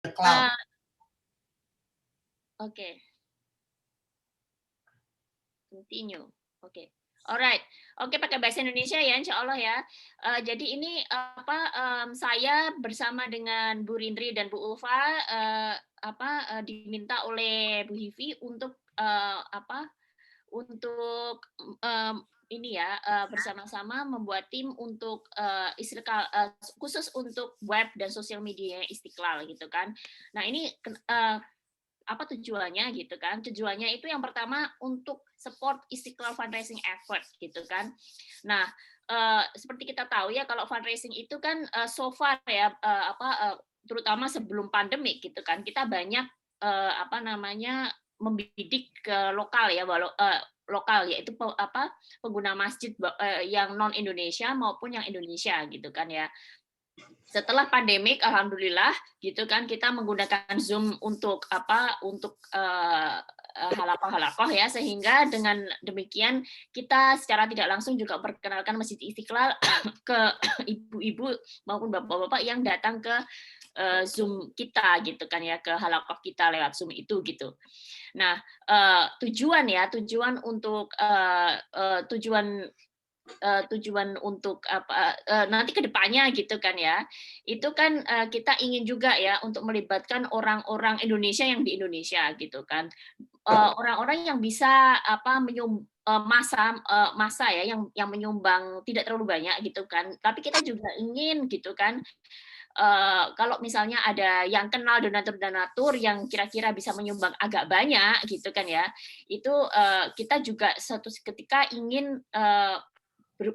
the cloud. Oke. Continue. Oke. Alright. Oke, pakai bahasa Indonesia ya, insya Allah ya. Jadi ini saya bersama dengan Bu Rindri dan Bu Ulfa diminta oleh Bu Hivi untuk untuk ini ya bersama-sama membuat tim untuk khusus untuk web dan sosial media Istiqlal gitu kan. Nah ini apa tujuannya gitu kan? Tujuannya itu yang pertama untuk support Istiqlal fundraising effort gitu kan. Nah, seperti kita tahu ya kalau fundraising itu kan so far ya terutama sebelum pandemi gitu kan kita banyak membidik ke lokal ya lokal yaitu pengguna masjid yang non Indonesia maupun yang Indonesia gitu kan ya. Setelah pandemik, alhamdulillah, gitu kan kita menggunakan Zoom untuk halakoh ya, sehingga dengan demikian kita secara tidak langsung juga perkenalkan Masjid Istiqlal ke ibu-ibu maupun bapak-bapak yang datang ke Zoom kita gitu kan ya, ke halakoh kita lewat Zoom itu gitu. Nah, tujuan untuk tujuan untuk nanti ke depannya gitu kan ya. Itu kan kita ingin juga ya untuk melibatkan orang-orang Indonesia yang di Indonesia gitu kan. Orang-orang yang bisa masa ya yang menyumbang tidak terlalu banyak gitu kan. Tapi kita juga ingin gitu kan kalau misalnya ada yang kenal donatur-donatur yang kira-kira bisa menyumbang agak banyak gitu kan ya. Itu kita juga suatu ketika ingin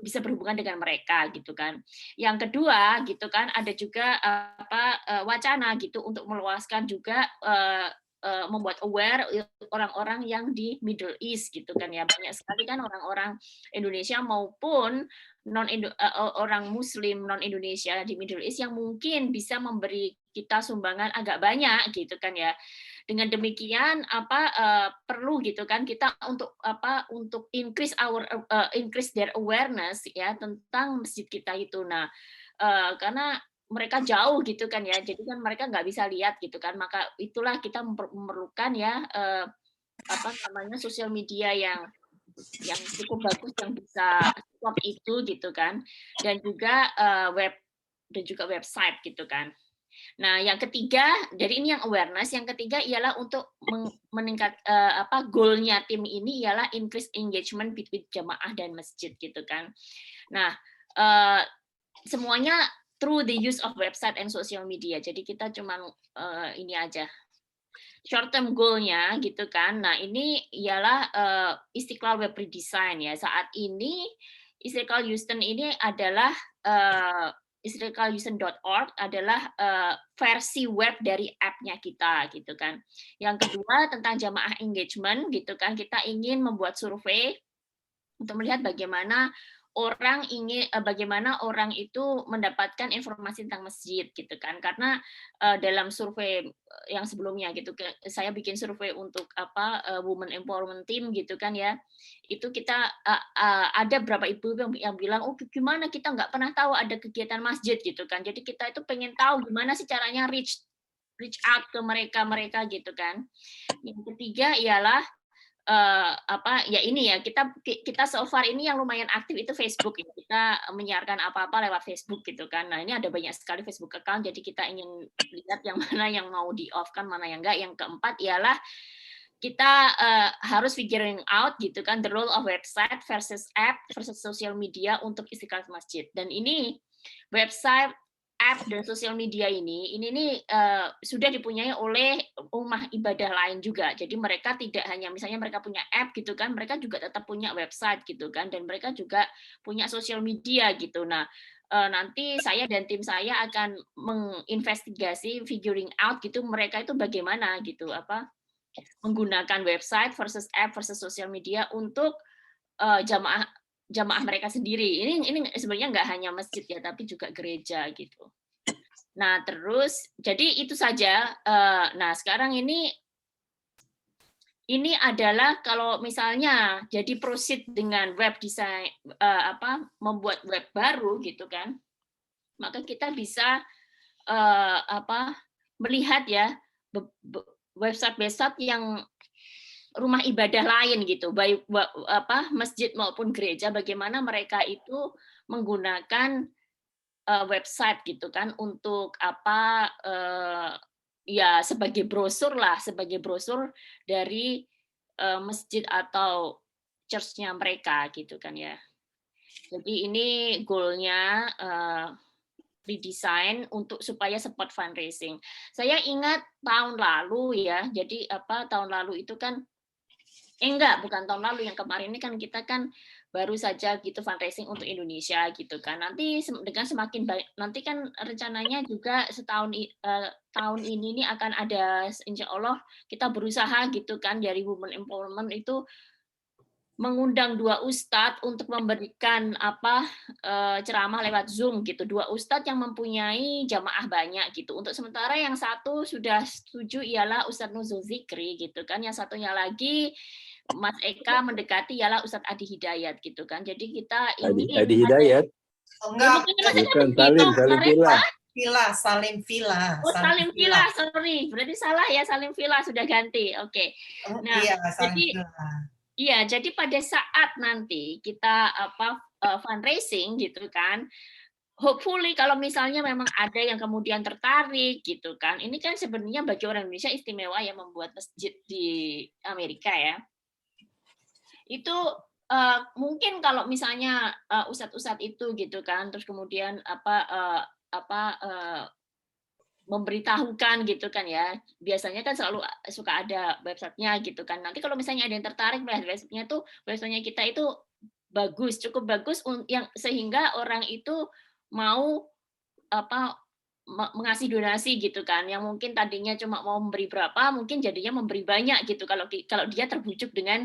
bisa berhubungan dengan mereka gitu kan. Yang kedua gitu kan ada juga wacana gitu untuk meluaskan juga membuat aware orang-orang yang di Middle East gitu kan ya. Banyak sekali kan orang-orang Indonesia maupun orang Muslim non Indonesia di Middle East yang mungkin bisa memberi kita sumbangan agak banyak gitu kan ya. Dengan demikian perlu gitu kan kita untuk increase their awareness ya tentang masjid kita itu. Nah, karena mereka jauh gitu kan ya, jadi kan mereka nggak bisa lihat gitu kan, maka itulah kita memerlukan ya sosial media yang cukup bagus yang bisa support itu gitu kan, dan juga website gitu kan. Nah, yang ketiga, jadi ini yang awareness, yang ketiga ialah untuk meningkat goalnya tim ini ialah increase engagement between jamaah dan masjid gitu kan. Nah, semuanya through the use of website and social media. Jadi kita cuma ini aja short term goal-nya gitu kan. Nah, ini ialah Istiqlal Web Redesign ya. Saat ini Istiqlal Houston ini adalah istiqlalhouston.org adalah versi web dari app-nya kita gitu kan. Yang kedua tentang jamaah engagement gitu kan. Kita ingin membuat survei untuk melihat bagaimana orang itu mendapatkan informasi tentang masjid gitu kan, karena dalam survei yang sebelumnya gitu saya bikin survei untuk women empowerment team gitu kan ya, itu kita ada berapa ibu yang bilang oh gimana kita nggak pernah tahu ada kegiatan masjid gitu kan, jadi kita itu pengen tahu gimana sih caranya reach out ke mereka gitu kan. Yang ketiga ialah ya ini ya kita so far ini yang lumayan aktif itu Facebook ya. Kita menyiarkan apa-apa lewat Facebook gitu kan. Nah, ini ada banyak sekali Facebook account jadi kita ingin lihat yang mana yang mau di off kan, mana yang enggak. Yang keempat ialah kita harus figuring out gitu kan the role of website versus app versus social media untuk Istiqlal Masjid. Dan ini website app dan sosial media ini nih sudah dipunyai oleh rumah ibadah lain juga. Jadi mereka tidak hanya misalnya mereka punya app gitu kan, mereka juga tetap punya website gitu kan, dan mereka juga punya sosial media gitu. Nah, nanti saya dan tim saya akan menginvestigasi, figuring out gitu mereka itu bagaimana gitu menggunakan website versus app versus sosial media untuk jamaah mereka sendiri. Ini sebenarnya nggak hanya masjid ya, tapi juga gereja gitu. Nah, terus jadi itu saja. Nah, sekarang ini adalah kalau misalnya jadi proceed dengan web design membuat web baru gitu kan, maka kita bisa melihat ya website-website yang rumah ibadah lain gitu, baik masjid maupun gereja, bagaimana mereka itu menggunakan website gitu kan untuk ya sebagai brosur lah, sebagai brosur dari masjid atau church-nya mereka gitu kan ya. Jadi ini goal-nya redesign untuk supaya support fundraising. Saya ingat tahun lalu ya, jadi tahun lalu itu kan enggak, bukan tahun lalu, yang kemarin ini kan kita kan baru saja gitu fundraising untuk Indonesia gitu kan. Nanti dengan semakin baik, nanti kan rencananya juga tahun ini nih akan ada, insya Allah kita berusaha gitu kan dari Women Empowerment itu mengundang 2 ustadz untuk memberikan ceramah lewat Zoom gitu. 2 ustadz yang mempunyai jamaah banyak gitu. Untuk sementara yang satu sudah setuju ialah Ustadz Nuzul Zikri gitu kan. Yang satunya lagi Mas Eka mendekati ialah Ustadz Adi Hidayat gitu kan. Jadi kita ingin Adi Hidayat. Enggak, bukan Salim Villa. Salim Villa. Oh, Salim Villa, sorry. Berarti salah ya, Salim Villa sudah ganti. Oke. Nah, iya, Salim Villa. Iya, jadi pada saat nanti kita fundraising gitu kan, hopefully kalau misalnya memang ada yang kemudian tertarik gitu kan, ini kan sebenarnya bagi orang Indonesia istimewa ya membuat masjid di Amerika ya. Itu mungkin kalau misalnya ustadz-ustadz itu gitu kan, terus kemudian memberitahukan gitu kan ya, biasanya kan selalu suka ada websitenya gitu kan. Nanti kalau misalnya ada yang tertarik melihat websitenya tuh, websitenya kita itu bagus, cukup bagus yang sehingga orang itu mau mengasih donasi gitu kan, yang mungkin tadinya cuma mau memberi berapa, mungkin jadinya memberi banyak gitu kalau dia terbujuk dengan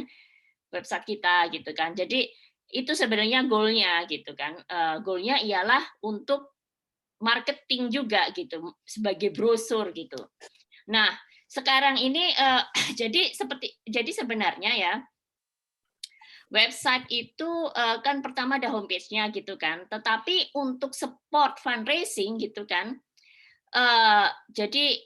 website kita gitu kan. Jadi itu sebenarnya goalnya gitu kan. Goalnya ialah untuk marketing juga gitu sebagai brosur gitu. Nah, sekarang ini jadi sebenarnya ya website itu kan pertama ada homepage-nya gitu kan. Tetapi untuk support fundraising gitu kan, jadi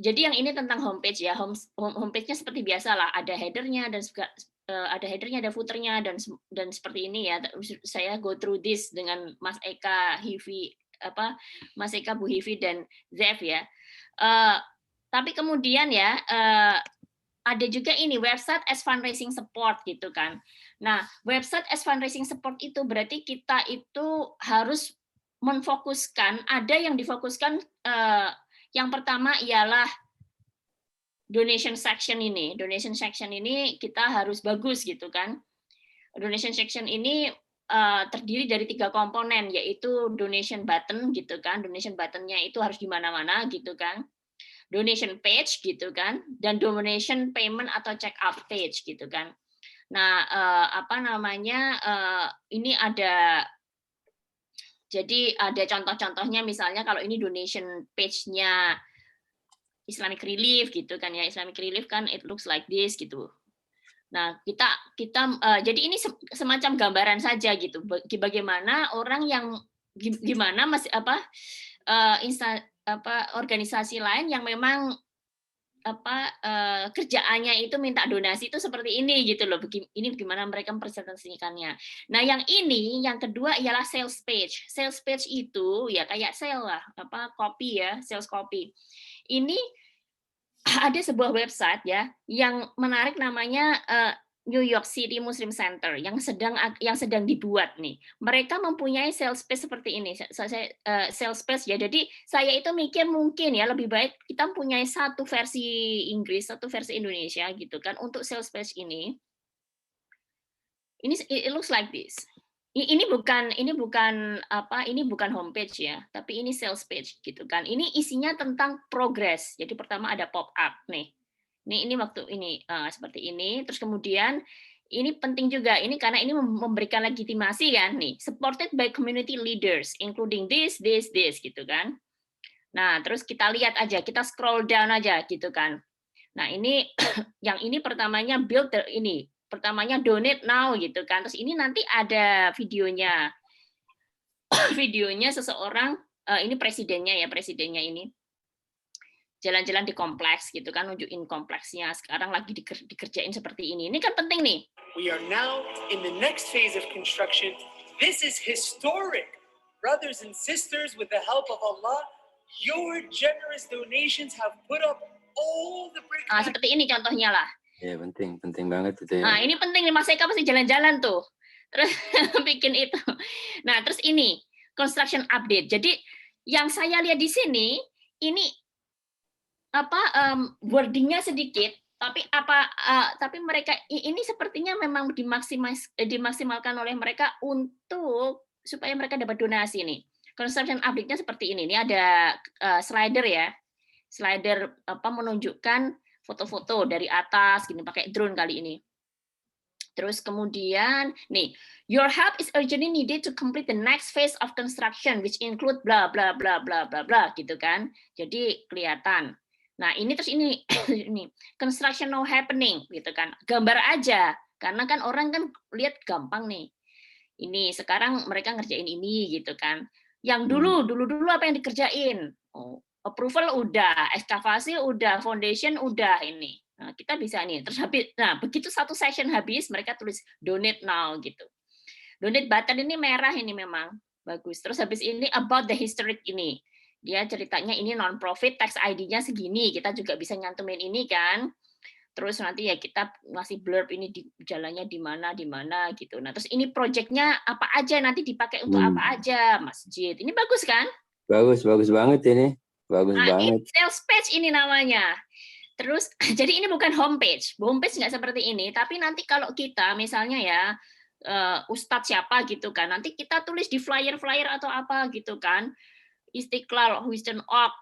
yang ini tentang homepage ya. Homepage-nya seperti biasa lah, ada header-nya dan juga ada header-nya, ada footer-nya dan seperti ini ya. Saya go through this dengan Mas Eka, Hivi, Mas Eka, Bu Hivi dan Zev ya. Tapi kemudian ya ada juga ini website as fundraising support gitu kan. Nah, website as fundraising support itu berarti kita itu harus menfokuskan, ada yang difokuskan yang pertama ialah donation section ini. Donation section ini kita harus bagus gitu kan. Donation section ini terdiri dari 3 komponen, yaitu donation button gitu kan. Donation buttonnya itu harus di mana-mana gitu kan. Donation page gitu kan, dan donation payment atau check out page gitu kan. Nah, ini jadi ada contoh-contohnya, misalnya kalau ini donation page-nya Islamic Relief gitu kan ya, Islamic Relief kan it looks like this gitu. Nah, kita jadi ini semacam gambaran saja gitu, bagaimana orang yang gimana organisasi lain yang memang kerjaannya itu minta donasi itu seperti ini gitu loh. Ini bagaimana mereka mempresentasikannya. Nah, yang kedua ialah sales page. Sales page itu ya kayak sale lah, copy ya, sales copy. Ini ada sebuah website ya yang menarik, namanya New York City Muslim Center yang sedang dibuat nih. Mereka mempunyai sales page seperti ini. Sales page ya. Jadi saya itu mikir mungkin ya lebih baik kita mempunyai satu versi Inggris, satu versi Indonesia gitu kan untuk sales page ini. Ini it looks like this. Ini bukan homepage ya, tapi ini sales page gitu kan. Ini isinya tentang progress. Jadi pertama ada pop up nih. Ini waktu ini seperti ini. Terus kemudian ini penting juga ini karena ini memberikan legitimasi kan nih. Supported by community leaders including this gitu kan. Nah, terus kita lihat aja, kita scroll down aja gitu kan. Nah, ini yang ini pertamanya pertamanya donate now gitu kan. Terus ini nanti ada videonya. Videonya seseorang, ini presidennya ini. jalan-jalan di kompleks gitu kan, nunjukin kompleksnya. Sekarang lagi dikerjain seperti ini. Ini kan penting nih. We are now in the next phase of construction. This is historic. Brothers and sisters, with the help of Allah, your generous donations have put up all the brick. Seperti ini contohnya lah. Ya, penting banget itu ya. Nah, ini penting nih, Mas Eka pasti jalan-jalan tuh. Terus bikin itu. Nah, terus ini construction update. Jadi yang saya lihat di sini ini wordingnya sedikit, tapi tapi mereka ini sepertinya memang dimaksimalkan oleh mereka untuk supaya mereka dapat donasi nih. Construction update-nya seperti ini. Ini ada slider ya. Slider menunjukkan foto-foto dari atas gini pakai drone kali ini. Terus kemudian nih, your help is urgently needed to complete the next phase of construction which include bla bla bla bla bla bla gitu kan. Jadi kelihatan. Nah, ini terus ini ini construction now happening gitu kan. Gambar aja karena kan orang kan lihat gampang nih. Ini sekarang mereka ngerjain ini gitu kan. Yang dulu apa yang dikerjain? Approval udah, ekskavasi udah, foundation udah ini. Nah, kita bisa nih. Terus habis, nah begitu satu session habis, mereka tulis donate now gitu. Donate button ini merah ini memang bagus. Terus habis ini about the historic ini. Dia ceritanya ini non-profit, tax ID-nya segini. Kita juga bisa nyantumin ini kan. Terus nanti ya kita ngasih blurb ini di jalannya di mana gitu. Nah, terus ini projectnya apa aja nanti dipakai untuk apa aja, masjid. Ini bagus kan? Bagus banget ini. Bagus banget. Ini sales page ini namanya. Terus jadi ini bukan homepage. Homepage nggak seperti ini, tapi nanti kalau kita misalnya ya Ustadz siapa gitu kan, nanti kita tulis di flyer atau apa gitu kan. Istiqlal Houston Oak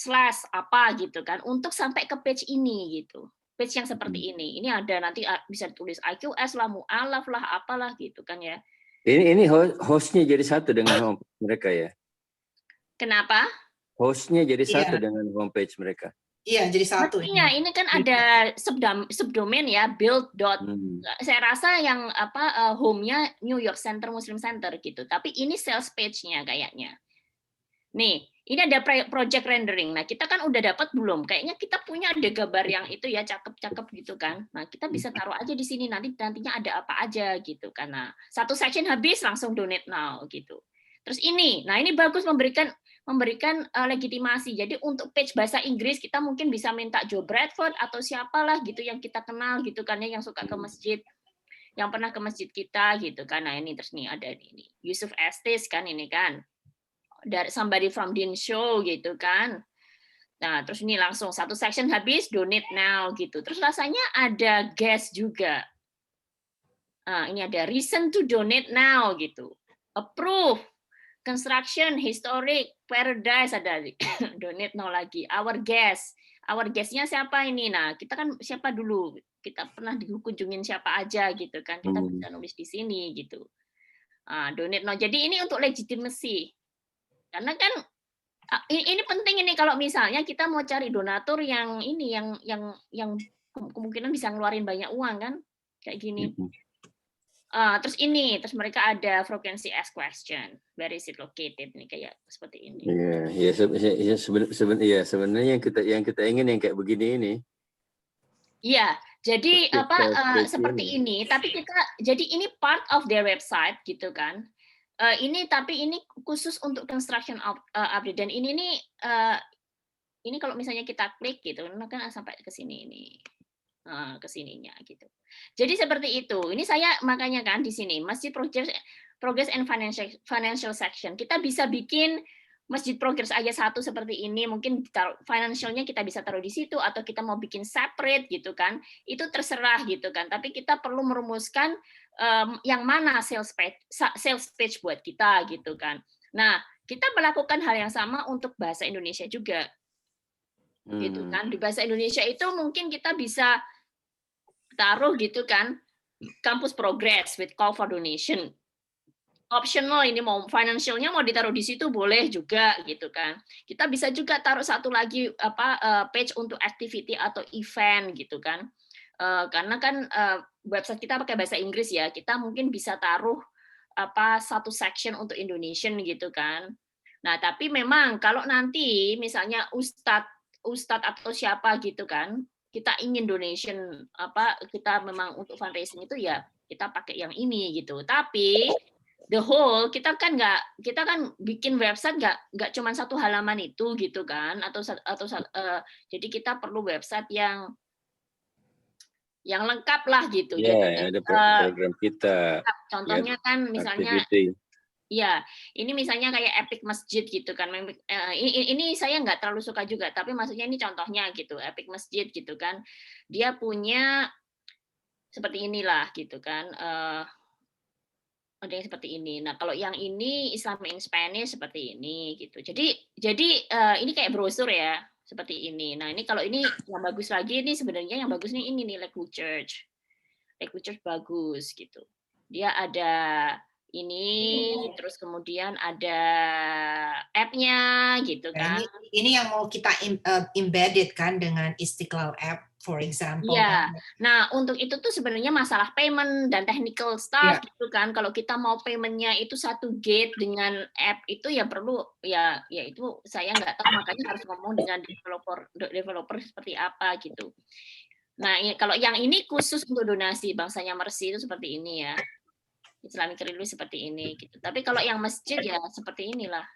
/ apa gitu kan untuk sampai ke page ini gitu. Page yang seperti ini. Ini ada nanti bisa tulis IQS lah, mu'alaf lah, apalah gitu kan ya. Ini hostnya jadi satu dengan homepage mereka ya. Kenapa? Hostnya jadi satu dengan homepage mereka. Iya, jadi satu. Mestinya ini kan ada subdomain ya, build. Saya rasa yang home-nya New York Center Muslim Center gitu. Tapi ini sales page-nya kayaknya. Nih, ini ada project rendering. Nah, kita kan udah dapat belum? Kayaknya kita punya ada gambar yang itu ya, cakep-cakep gitu kan. Nah, kita bisa taruh aja di sini nantinya ada apa aja gitu kan. Nah, satu section habis langsung donate now gitu. Terus ini, nah ini bagus memberikan legitimasi. Jadi untuk page bahasa Inggris kita mungkin bisa minta Joe Bradford atau siapalah gitu yang kita kenal gitu kan ya, yang suka ke masjid, yang pernah ke masjid kita gitu kan. Nah, ini terus nih ada ini Yusuf Estes kan ini kan. Dari somebody from Din Show gitu kan. Nah, terus ini langsung satu section habis donate now gitu. Terus rasanya ada guest juga. Nah, ini ada reason to donate now gitu. Approve. Construction, historic, paradise ada donate now lagi. Our guest-nya siapa ini? Nah, kita kan siapa dulu? Kita pernah dikunjungin siapa aja gitu kan? Kita bisa nulis di sini gitu. Donate now. Jadi ini untuk legitimacy. Karena kan ini penting ini kalau misalnya kita mau cari donatur yang ini yang kemungkinan bisa ngeluarin banyak uang kan? Kayak gini. Terus mereka ada frequency ask question, where is it located nih kayak seperti ini. Sebenarnya yang kita ingin yang kayak begini ini. Iya, jadi seperti ini. Tapi jadi ini part of their website gitu kan. Tapi ini khusus untuk construction update dan ini kalau misalnya kita klik gitu, kan sampai ke sini ini. Ke sininya gitu. Jadi seperti itu. Ini saya makanya kan di sini Masjid Progress and Financial section. Kita bisa bikin Masjid Progress aja satu seperti ini, mungkin financialnya kita bisa taruh di situ atau kita mau bikin separate gitu kan. Itu terserah gitu kan. Tapi kita perlu merumuskan yang mana sales page buat kita gitu kan. Nah, kita melakukan hal yang sama untuk bahasa Indonesia juga. Gitu kan. Di bahasa Indonesia itu mungkin kita bisa taruh gitu kan, Kampus Progress with call for donation. Optional ini mau financialnya mau ditaruh di situ boleh juga gitu kan. Kita bisa juga taruh satu lagi page untuk activity atau event gitu kan. Karena kan website kita pakai bahasa Inggris ya, kita mungkin bisa taruh satu section untuk Indonesian gitu kan. Nah, tapi memang kalau nanti misalnya Ustadz ustadz atau siapa gitu kan, kita ingin donation kita memang untuk fundraising itu ya kita pakai yang ini gitu. Tapi the whole kita kan bikin website nggak cuma satu halaman itu gitu kan, jadi kita perlu website yang lengkap lah gitu. Ya, Jadi ada program kita. contohnya kan misalnya Activity. ya, ini misalnya kayak Epic Masjid gitu kan. Ini saya nggak terlalu suka juga, tapi maksudnya ini contohnya gitu, Epic Masjid gitu kan. Dia punya seperti inilah gitu kan. Ada yang seperti ini. Nah, kalau yang ini Islam in Spanish seperti ini gitu. Jadi ini kayak brosur ya, seperti ini. Nah, ini kalau ini yang bagus lagi, ini sebenarnya yang bagus nih ini nih Lakewood Church. Lakewood Church bagus gitu. Dia ada ini, terus kemudian ada app-nya gitu Nah, kan. ini yang mau kita embedded kan dengan Istiqlal app, for example. Iya. kan. Nah, untuk itu tuh sebenarnya masalah payment dan technical stuff Iya. gitu kan. Kalau kita mau paymentnya itu satu gate dengan app itu ya perlu ya itu saya nggak tahu, makanya harus ngomong dengan developer seperti apa gitu. Nah, kalau yang ini khusus untuk donasi bangsanya Mercy itu seperti ini ya. Islamic Relief seperti ini gitu. Tapi kalau yang masjid ya seperti inilah.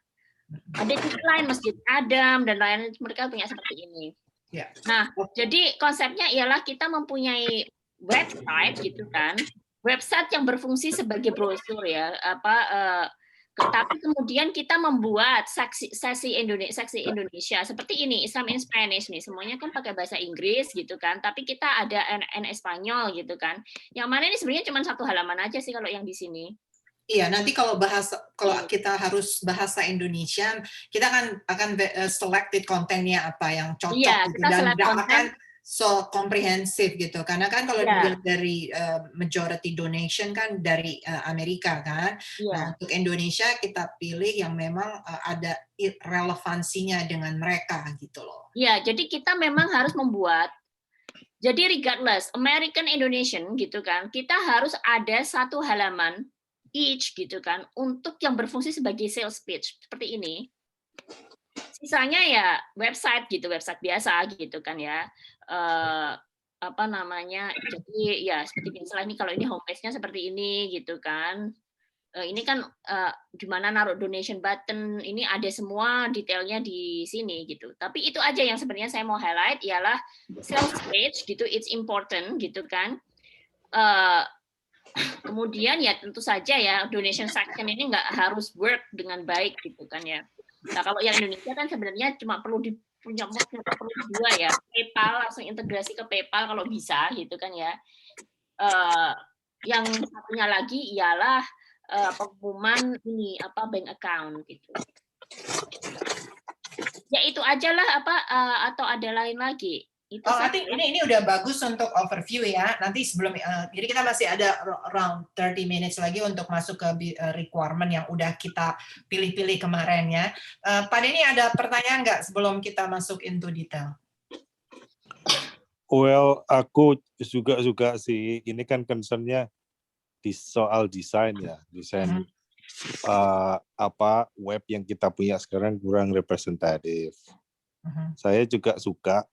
Ada di lain Masjid Adam dan lain mereka punya seperti ini. Ya. Nah, jadi konsepnya ialah kita mempunyai website gitu kan. Website yang berfungsi sebagai brosur ya, tapi kemudian kita membuat seksi Indonesia seperti ini, Islam in Spanish nih, semuanya kan pakai bahasa Inggris gitu kan, tapi kita ada en Espanyol gitu kan. Yang mana ini sebenarnya cuma satu halaman aja sih kalau yang di sini. Iya, nanti kalau kita harus bahasa Indonesia, kita akan selected kontennya apa yang cocok gitu, kita dan select nggak konten. akan so comprehensive gitu. Karena kan kalau dilihat dari majority donation kan dari Amerika kan. Nah, untuk Indonesia kita pilih yang memang ada relevansinya dengan mereka gitu loh. Ya, jadi kita memang harus membuat. Jadi regardless American Indonesian gitu kan, kita harus ada satu halaman each gitu kan untuk yang berfungsi sebagai sales page seperti ini. Sisanya ya website gitu, website biasa gitu kan ya. Jadi ya seperti biasa ini, kalau ini homepage-nya seperti ini gitu kan. Ini kan di mana naruh donation button, ini ada semua detailnya di sini gitu. Tapi itu aja yang sebenarnya saya mau highlight ialah sales page gitu, it's important gitu kan. Kemudian ya tentu saja ya donation section ini nggak harus work dengan baik gitu kan ya. Nah, kalau yang Indonesia kan sebenarnya cuma perlu punya dua ya, PayPal, langsung integrasi ke PayPal kalau bisa gitu kan ya. Yang satunya lagi ialah pengumuman ini bank account gitu. Ya itu aja lah atau ada lain lagi. Itu nanti ini udah bagus untuk overview ya. Nanti sebelum jadi kita masih ada around 30 minutes lagi untuk masuk ke requirement yang udah kita pilih-pilih kemarin ya. Pak Denny ada pertanyaan nggak sebelum kita masuk into detail? Well, aku juga suka sih. Ini kan concern-nya di soal desain ya, desain web yang kita punya sekarang kurang representatif. Saya juga suka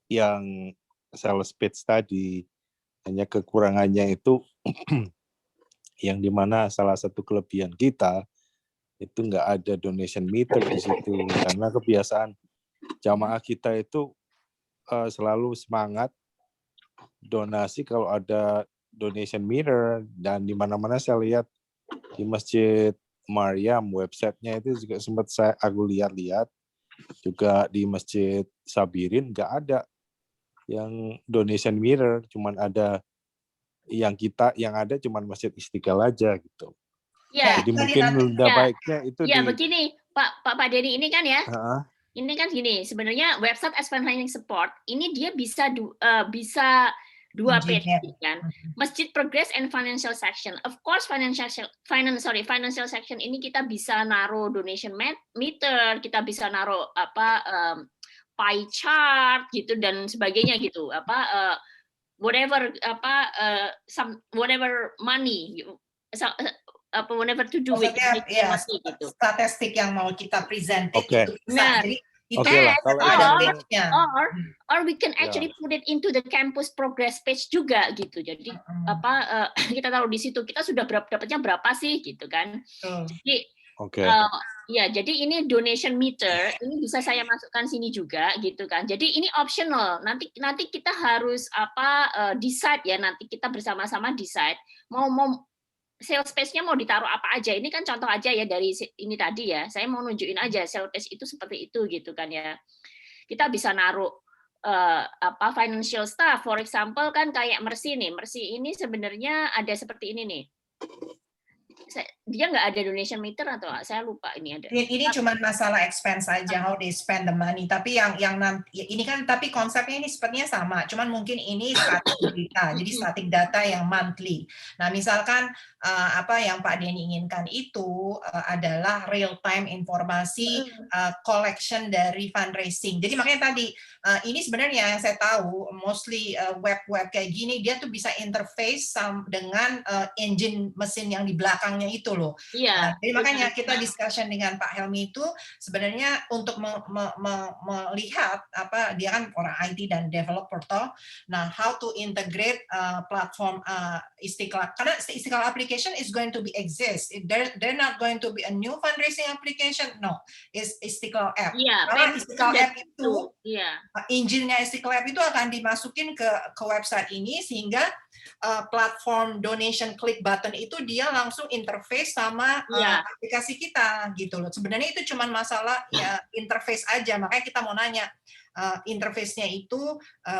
yang sales page tadi, hanya kekurangannya itu yang dimana salah satu kelebihan kita itu nggak ada donation meter di situ, karena kebiasaan jamaah kita itu selalu semangat donasi kalau ada donation meter, dan di mana-mana saya lihat di Masjid Maryam websitenya itu juga sempat aku lihat-lihat, juga di Masjid Sabirin nggak ada yang donation mirror, cuman ada yang ada cuman Masjid Istiqlal aja gitu. Ya, jadi mungkin udah baiknya itu begini Pak Denny, ini kan ya. Ini kan gini, sebenarnya website as financing support ini dia bisa dua page kan. Masjid Progress and Financial Section. Of course financial section ini kita bisa naruh donation meter, kita bisa naruh pie chart gitu dan sebagainya gitu, whatever money whatever to do with gitu. Statistik yang mau kita present. Okay. Jadi Itu Oke lah, kalau ada yang page-nya. or we can Ya. actually put it into the campus progress page juga gitu. Jadi kita taruh di situ kita sudah dapatnya berapa sih gitu kan. Jadi Oke. ya, jadi ini donation meter, ini bisa saya masukkan sini juga gitu kan. Jadi ini optional. Nanti kita harus decide ya, nanti kita bersama-sama decide mau sales page-nya mau ditaruh apa aja. Ini kan contoh aja ya dari ini tadi ya. Saya mau nunjukin aja sales page itu seperti itu gitu kan ya. Kita bisa naruh financial staff, for example kan kayak Mercy nih. Mercy ini sebenarnya ada seperti ini nih. Dia nggak ada donation meter atau saya lupa ini ada. Ini cuma masalah expense aja, how they spend the money. Tapi yang nanti ini kan, tapi konsepnya ini sepertinya sama. Cuman mungkin ini static data, jadi static data yang monthly. Nah, misalkan apa yang Pak Denny inginkan itu adalah real time informasi collection dari fundraising. Jadi makanya tadi ini sebenarnya yang saya tahu mostly web kayak gini dia tuh bisa interface dengan engine mesin yang di belakangnya itu loh. Iya. Jadi makanya kita discussion dengan Pak Helmi itu sebenarnya untuk melihat apa dia kan orang IT dan developer toh. Nah, how to integrate platform Istiqlal, karena Istiqlal application is going to be exist. They're not going to be a new fundraising application. No, it's Istiqlal app. Iya, Karena Istiqlal app itu engine-nya Istiqlal app itu akan dimasukin ke website ini sehingga platform donation click button itu dia langsung interface sama aplikasi kita gitu loh. Sebenarnya itu cuma masalah ya interface aja. Makanya kita mau nanya interface-nya itu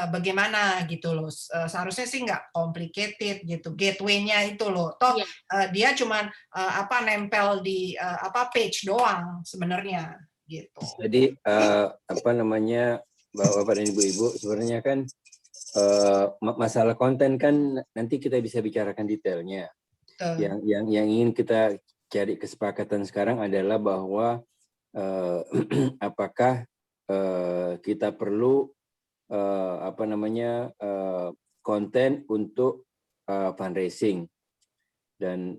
bagaimana gitu loh. Seharusnya sih nggak complicated gitu. Gateway-nya itu loh. Toh dia cuma nempel di page doang sebenarnya gitu. Jadi Bapak dan Ibu-ibu sebenarnya kan masalah konten kan nanti kita bisa bicarakan detailnya. Yang ingin kita cari kesepakatan sekarang adalah bahwa apakah kita perlu konten untuk fundraising dan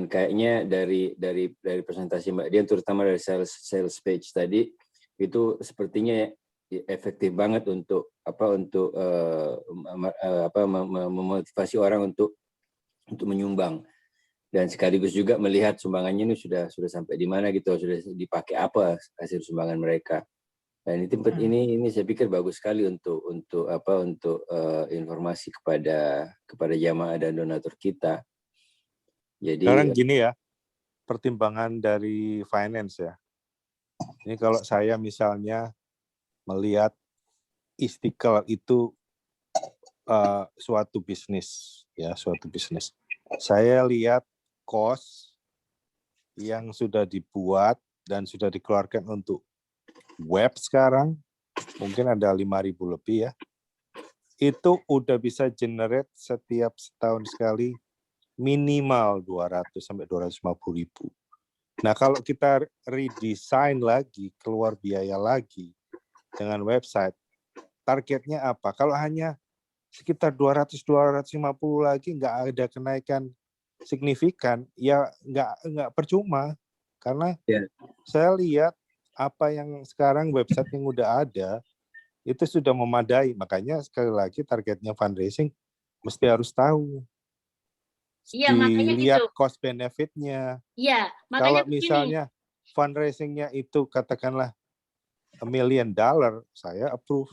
kayaknya dari presentasi Mbak Dian terutama dari sales page tadi itu sepertinya efektif banget untuk memotivasi orang untuk menyumbang dan sekaligus juga melihat sumbangannya ini sudah sampai di mana gitu, sudah dipakai apa hasil sumbangan mereka. Dan ini saya pikir bagus sekali untuk informasi kepada jamaah dan donatur kita. Jadi sekarang gini ya, pertimbangan dari finance ya. Ini kalau saya misalnya melihat Istiqlal itu suatu bisnis. Saya lihat cost yang sudah dibuat dan sudah dikeluarkan untuk web sekarang, mungkin ada 5.000 lebih ya. Itu udah bisa generate setiap setahun sekali minimal 200 sampai 250.000. Nah, kalau kita redesign lagi, keluar biaya lagi dengan website, targetnya apa? Kalau hanya sekitar 200-250 lagi, nggak ada kenaikan signifikan, ya nggak percuma. Karena saya lihat apa yang sekarang website yang udah ada, itu sudah memadai. Makanya sekali lagi targetnya fundraising mesti harus tahu. Iya, makanya dilihat gitu. Cost benefitnya. Iya, Kalau makanya misalnya fundraisingnya itu katakanlah $1 million, saya approve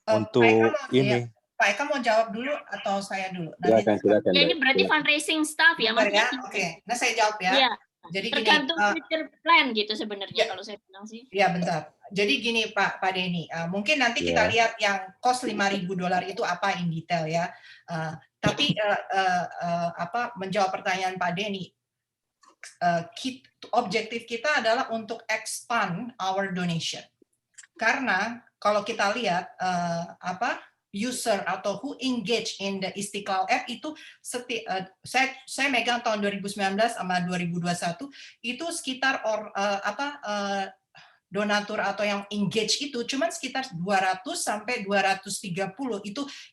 untuk ini. Pak Eka mau jawab dulu atau saya dulu? Silakan. Ya, ini berarti fundraising staff ya, maksudnya. Oke. Nah saya jawab ya. Iya. Jadi tergantung future plan gitu sebenarnya kalau saya bilang sih. Iya bentar. Jadi gini Pak Denny, mungkin nanti kita lihat yang cost $5.000 itu apa in detail ya. Tapi menjawab pertanyaan Pak Denny, objektif kita adalah untuk expand our donation. Karena kalau kita lihat user atau who engage in the Istiqlal app itu saya megang tahun 2019 sama 2021 itu sekitar donatur atau yang engage itu cuma sekitar 200 sampai 230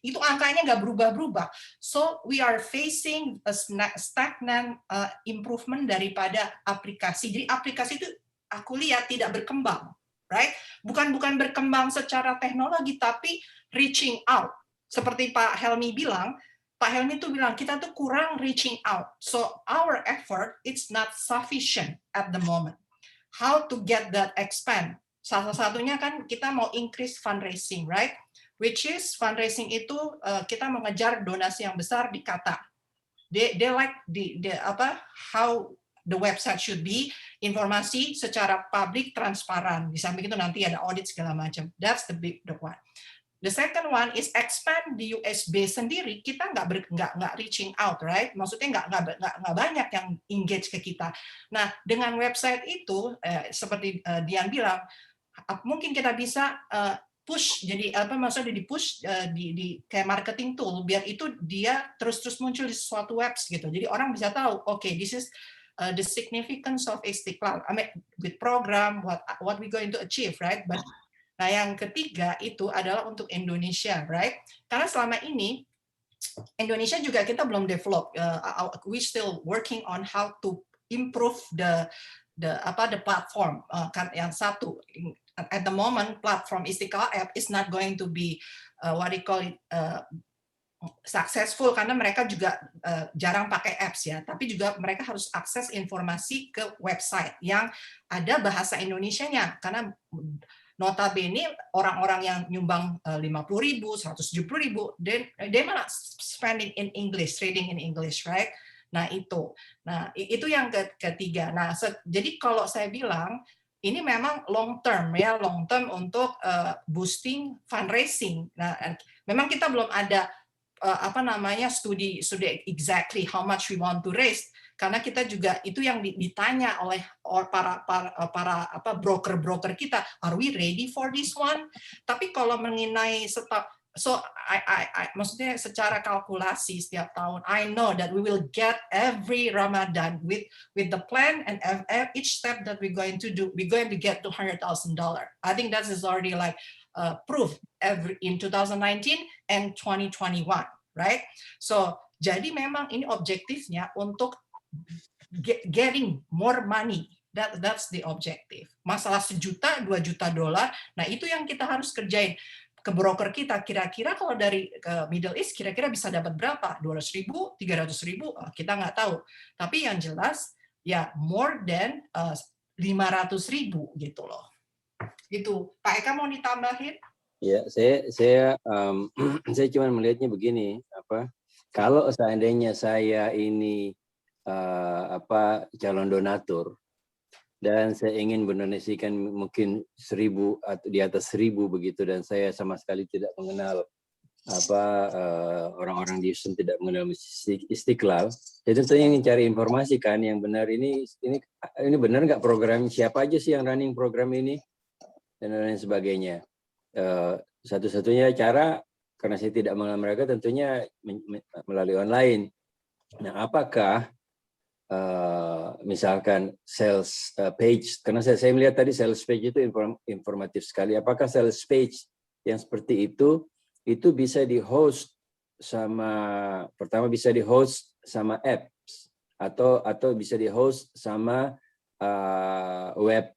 itu angkanya nggak berubah-berubah. So we are facing a stagnant improvement daripada aplikasi. Jadi aplikasi itu aku lihat tidak berkembang. right? Bukan berkembang secara teknologi, tapi reaching out. Seperti Pak Helmi bilang, Pak Helmi tuh bilang kita tuh kurang reaching out. So our effort it's not sufficient at the moment. How to get that expand? Salah satunya kan kita mau increase fundraising, right? Which is fundraising itu kita mengejar donasi yang besar di Qatar. They like how the website should be, informasi secara publik transparan. Di samping itu nanti ada audit segala macam. That's the one. The second one is expand di USB sendiri. Kita nggak reaching out, right? Maksudnya nggak banyak yang engage ke kita. Nah, dengan website itu seperti Dian bilang, mungkin kita bisa push, jadi maksudnya di push di kayak marketing tool biar itu dia terus muncul di suatu webs gitu. Jadi orang bisa tahu, okay, this is the significance of Istiqlal. I mean, with program, what we going to achieve, right? But nah, yang ketiga itu adalah untuk Indonesia, right? Karena selama ini Indonesia juga kita belum develop. We still working on how to improve the platform. Yang satu, at the moment platform Istiqlal app is not going to be what you call it successful karena mereka juga jarang pakai apps ya, tapi juga mereka harus akses informasi ke website yang ada bahasa Indonesianya karena notabene orang-orang yang nyumbang 50.000, 170.000, they malah spending in English, trading in English, right? Nah itu yang ketiga. Nah jadi kalau saya bilang ini memang long term untuk boosting fundraising. Nah memang kita belum ada studi exactly how much we want to raise. Karena kita juga itu yang ditanya oleh para broker kita, are we ready for this one? Tapi kalau mengenai maksudnya secara kalkulasi setiap tahun, I know that we will get every Ramadan with the plan and each step that we're going to do, we're going to get $200,000. I think that is already like proof in 2019 and 2021, right? So jadi memang ini objektifnya untuk getting more money. That's the objective. Masalah $1 juta, $2 juta, nah itu yang kita harus kerjain ke broker kita. Kira-kira kalau dari ke Middle East kira-kira bisa dapat berapa? 200.000, 300.000? Kita nggak tahu. Tapi yang jelas ya more than 500.000 gitu loh. Itu Pak Eka mau ditambahin? Ya, saya cuma melihatnya begini, kalau seandainya saya ini calon donatur dan saya ingin mendonasikan mungkin 1.000 atau di atas 1.000 begitu, dan saya sama sekali tidak mengenal orang-orang di Houston, tidak mengenal Istiqlal, saya tentunya ingin cari informasi kan yang benar, ini benar nggak program, siapa aja sih yang running program ini dan lain sebagainya. Satu-satunya cara karena saya tidak mengenal mereka tentunya melalui online. Nah, apakah misalkan sales page, karena saya melihat tadi sales page itu informatif sekali. Apakah sales page yang seperti itu bisa di-host pertama bisa di-host sama apps atau bisa di-host sama web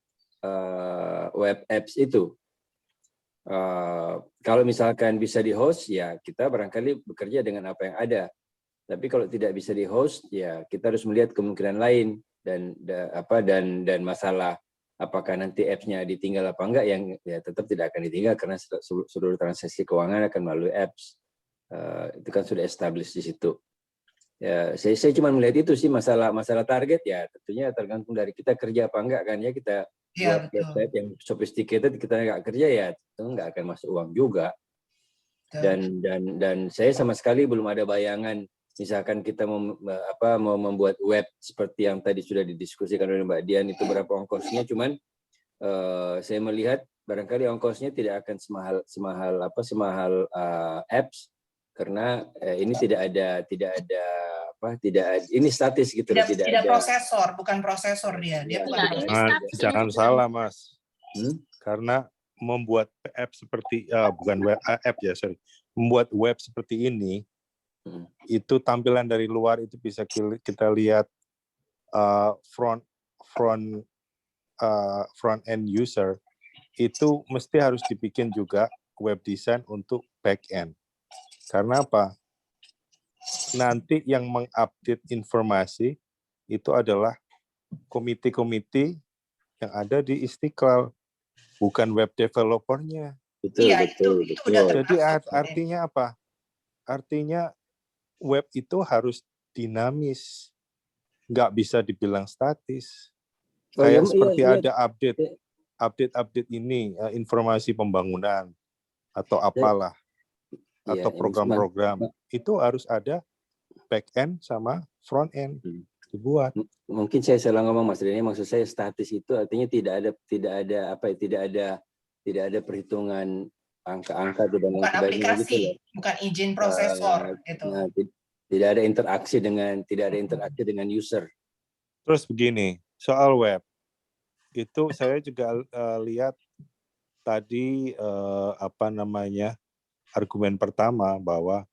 apps itu. Kalau misalkan bisa di-host, ya kita barangkali bekerja dengan apa yang ada. Tapi kalau tidak bisa di-host, ya kita harus melihat kemungkinan lain dan masalah apakah nanti apps-nya ditinggal apa enggak, yang ya tetap tidak akan ditinggal karena seluruh transaksi keuangan akan melalui apps. Itu kan sudah established di situ. Ya, saya cuma melihat itu sih masalah target, ya tentunya tergantung dari kita kerja apa enggak kan ya. Kita buat website yang sophisticated, kita nggak kerja ya itu nggak akan masuk uang juga. Dan saya sama sekali belum ada bayangan misalkan kita mau membuat web seperti yang tadi sudah didiskusikan oleh Mbak Dian, itu berapa ongkosnya, cuman saya melihat barangkali ongkosnya tidak akan semahal apps, karena ini tidak ada ini statis gitu, tidak ada prosesor, bukan prosesor dia jangan salah Mas. Karena membuat app seperti membuat web seperti ini, itu tampilan dari luar itu bisa kita lihat front end user, itu mesti harus dibikin juga web design untuk back end. Karena apa? Nanti yang mengupdate informasi itu adalah komite-komite yang ada di Istiqlal, bukan web developernya. Betul, Iya, betul, itu betul. udah Jadi termasuk. artinya apa? Artinya web itu harus dinamis, nggak bisa dibilang statis. Oh, iya, Kayak seperti iya. ada update ini, informasi pembangunan atau apalah, Iya, atau program-program, itu harus ada back end sama front end dibuat. Mungkin saya salah ngomong, Mas Denny. Maksud saya statis itu artinya tidak ada perhitungan angka-angka dan Bukan sebagainya aplikasi, gitu loh. bukan izin prosesor gitu. Nah, tidak ada interaksi dengan user. Terus begini, soal web itu saya juga lihat tadi argumen pertama bahwa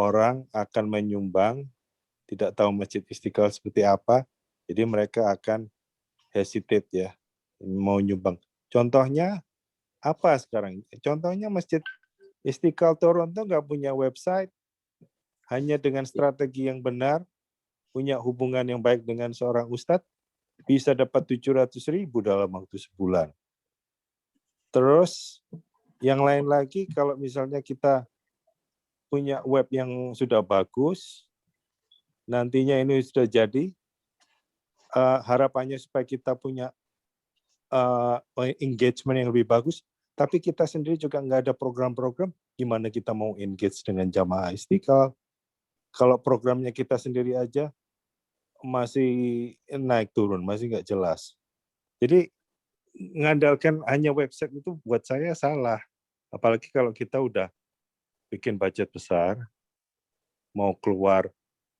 orang akan menyumbang, tidak tahu Masjid Istiqlal seperti apa, jadi mereka akan hesitate ya, mau nyumbang. Contohnya apa sekarang? Contohnya Masjid Istiqlal Toronto nggak punya website, hanya dengan strategi yang benar, punya hubungan yang baik dengan seorang ustadz, bisa dapat 700.000 dalam waktu sebulan. Terus yang lain lagi, kalau misalnya kita punya web yang sudah bagus, nantinya ini sudah jadi, harapannya supaya kita punya engagement yang lebih bagus, tapi kita sendiri juga nggak ada program-program, gimana kita mau engage dengan jamaah Istiqlal? Kalau programnya kita sendiri aja masih naik turun, masih nggak jelas. Jadi mengandalkan hanya website itu buat saya salah. Apalagi kalau kita udah bikin budget besar, mau keluar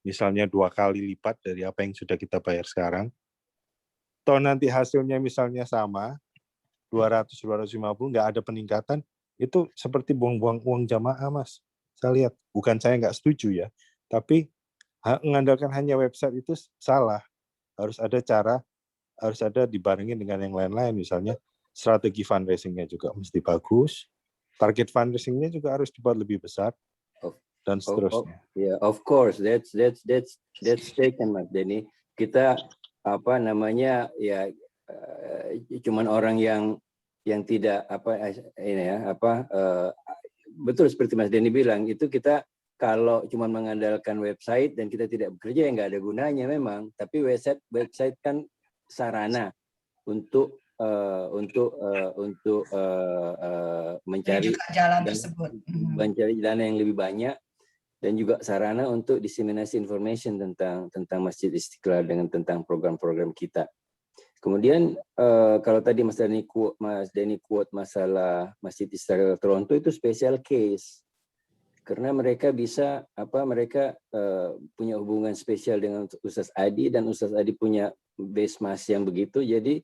misalnya 2 kali lipat dari apa yang sudah kita bayar sekarang, toh nanti hasilnya misalnya sama, 200-250, nggak ada peningkatan, itu seperti buang-buang uang jamaah, Mas. Saya lihat, bukan saya nggak setuju ya, tapi mengandalkan hanya website itu salah. Harus ada cara, harus ada dibarengin dengan yang lain-lain, misalnya strategi fundraising-nya juga mesti bagus, target fundraising-nya juga harus dibuat lebih besar, dan seterusnya. Yeah, of course, that's taken, Mas Denny. Kita cuman orang yang tidak betul seperti Mas Denny bilang, itu kita kalau cuma mengandalkan website dan kita tidak bekerja, ya nggak ada gunanya memang. Tapi website kan sarana untuk mencari jalan tersebut, mencari jalan yang lebih banyak, dan juga sarana untuk diseminasi information tentang Masjid Istiqlal dengan tentang program-program kita. Kemudian kalau tadi Mas Denny quote masalah Masjid Istiqlal Toronto, itu special case karena mereka punya hubungan spesial dengan Ustaz Adi, dan Ustaz Adi punya base mas yang begitu. Jadi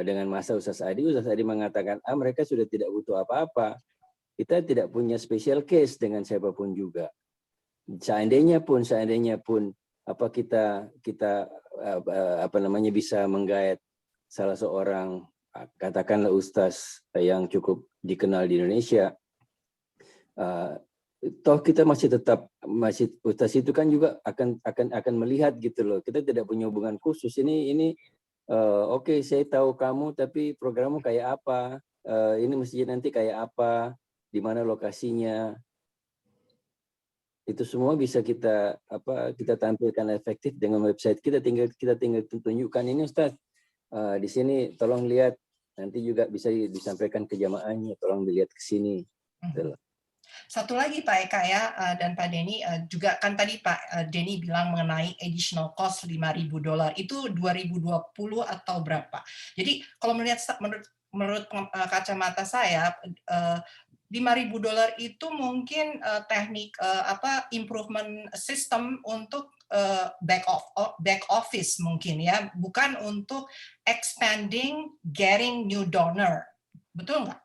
dengan masa Ustaz Adi mengatakan mereka sudah tidak butuh apa-apa. Kita tidak punya special case dengan siapapun juga. Seandainya pun kita bisa menggait salah seorang, katakanlah ustaz yang cukup dikenal di Indonesia, toh kita masih ustaz itu kan juga akan melihat gitu loh. Kita tidak punya hubungan khusus. Ini oke, saya tahu kamu, tapi programmu kayak apa? Ini masjid nanti kayak apa? Di mana lokasinya? Itu semua bisa kita tampilkan efektif dengan website kita. Kita tinggal tunjukkan, ini Ustaz, di sini tolong lihat, nanti juga bisa disampaikan ke jamaahnya, tolong dilihat ke sini. Satu lagi Pak Eka ya, dan Pak Denny juga kan tadi Pak Denny bilang mengenai additional cost $5.000, itu 2020 atau berapa? Jadi kalau menurut kacamata saya, $5.000 itu mungkin teknik improvement system untuk back office mungkin ya, bukan untuk expanding, getting new donor, betul nggak?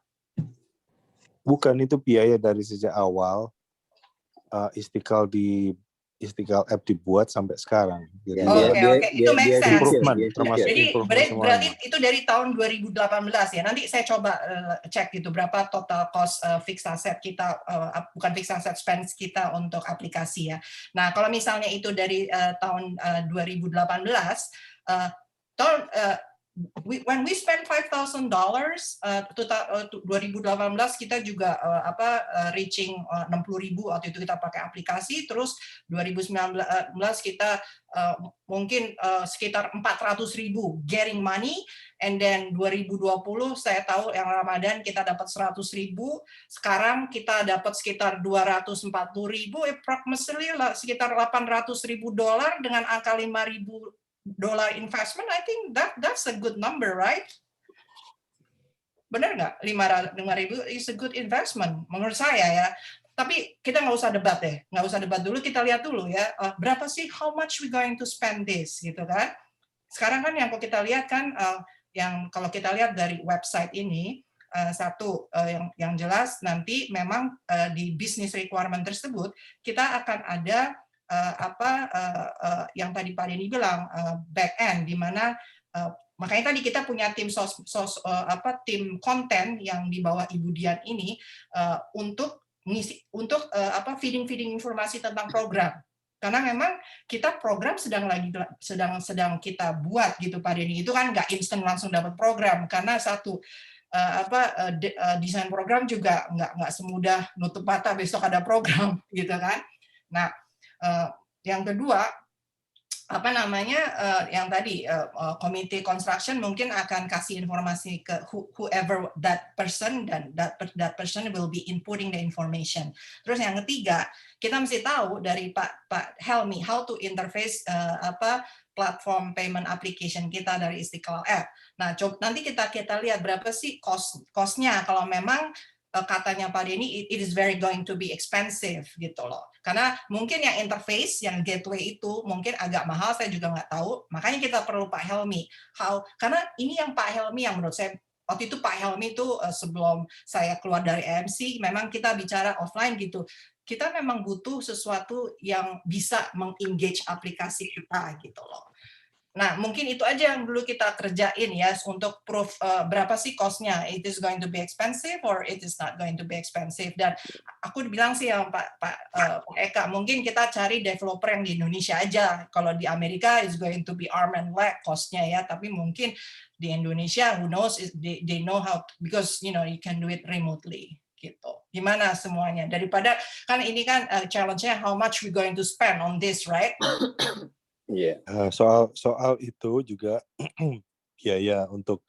Bukan, itu biaya dari sejak awal Istiqlal Istiqlal App dibuat sampai sekarang. Jadi Oke. Itu make sense. Improvement, termasuk Jadi improvement berarti semuanya. itu dari tahun 2018 ya. Nanti saya coba cek gitu berapa total cost fixed asset kita, bukan fixed asset spends kita untuk aplikasi ya. Nah kalau misalnya itu dari tahun 2018, when we spend $5,000, 2018 kita juga reaching 60.000 waktu itu kita pakai aplikasi, terus 2019 kita mungkin sekitar 400.000 getting money, and then 2020 saya tahu yang Ramadan kita dapat 100.000, sekarang kita dapat sekitar 240.000, approximately sekitar $800.000 dengan angka $5.000 investment. I think that's a good number, right? Benar nggak? 5.000 is a good investment menurut saya ya. Tapi kita nggak usah debat deh, nggak usah debat dulu, kita lihat dulu ya, berapa sih, how much we going to spend this, gitu kan? Sekarang kan yang kita lihat kan, yang kalau kita lihat dari website ini, yang jelas nanti memang di business requirement tersebut kita akan ada yang tadi Pak Denny bilang back end, di mana makanya tadi kita punya tim tim konten yang di bawah Ibu Dian ini untuk feeding informasi tentang program, karena memang kita program sedang kita buat gitu Pak Denny, itu kan nggak instan langsung dapat program, karena desain program juga nggak semudah nutup mata besok ada program gitu kan. Nah yang kedua, yang tadi committee construction mungkin akan kasih informasi ke whoever that person, dan that person will be inputting the information. Terus yang ketiga, kita mesti tahu dari Pak Helmi how to interface platform payment application kita dari Istiqlal App. Nah, nanti kita lihat berapa sih cost-nya kalau memang katanya Pak Denny, it is very going to be expensive gitu loh. Karena mungkin yang interface, yang gateway itu mungkin agak mahal, saya juga nggak tahu. Makanya kita perlu Pak Helmi. Karena ini yang Pak Helmi yang menurut saya, waktu itu Pak Helmi itu sebelum saya keluar dari AMC, memang kita bicara offline gitu. Kita memang butuh sesuatu yang bisa meng-engage aplikasi kita gitu loh. Nah, mungkin itu aja yang dulu kita kerjain ya untuk proof berapa sih cost-nya. It is going to be expensive or it is not going to be expensive. Dan aku bilang sih ya Pak Eka, mungkin kita cari developer yang di Indonesia aja. Kalau di Amerika is going to be arm and leg cost-nya ya, tapi mungkin di Indonesia who knows, they know how, because you can do it remotely gitu. Gimana semuanya? Daripada kan ini kan challenge-nya how much we going to spend on this, right? Iya. Soal itu juga biaya untuk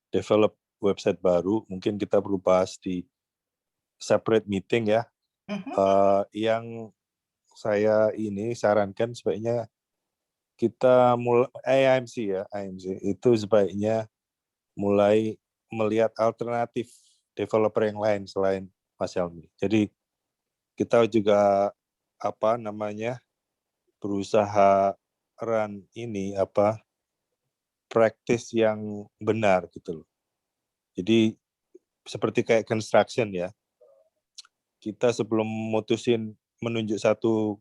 develop website baru mungkin kita perlu bahas di separate meeting ya. Yang saya sarankan sebaiknya kita mulai AMC itu sebaiknya mulai melihat alternatif developer yang lain selain Mas Helmi. Jadi kita juga berusaha run practice yang benar gitu loh. Jadi seperti kayak construction ya. Kita sebelum mutusin menunjuk satu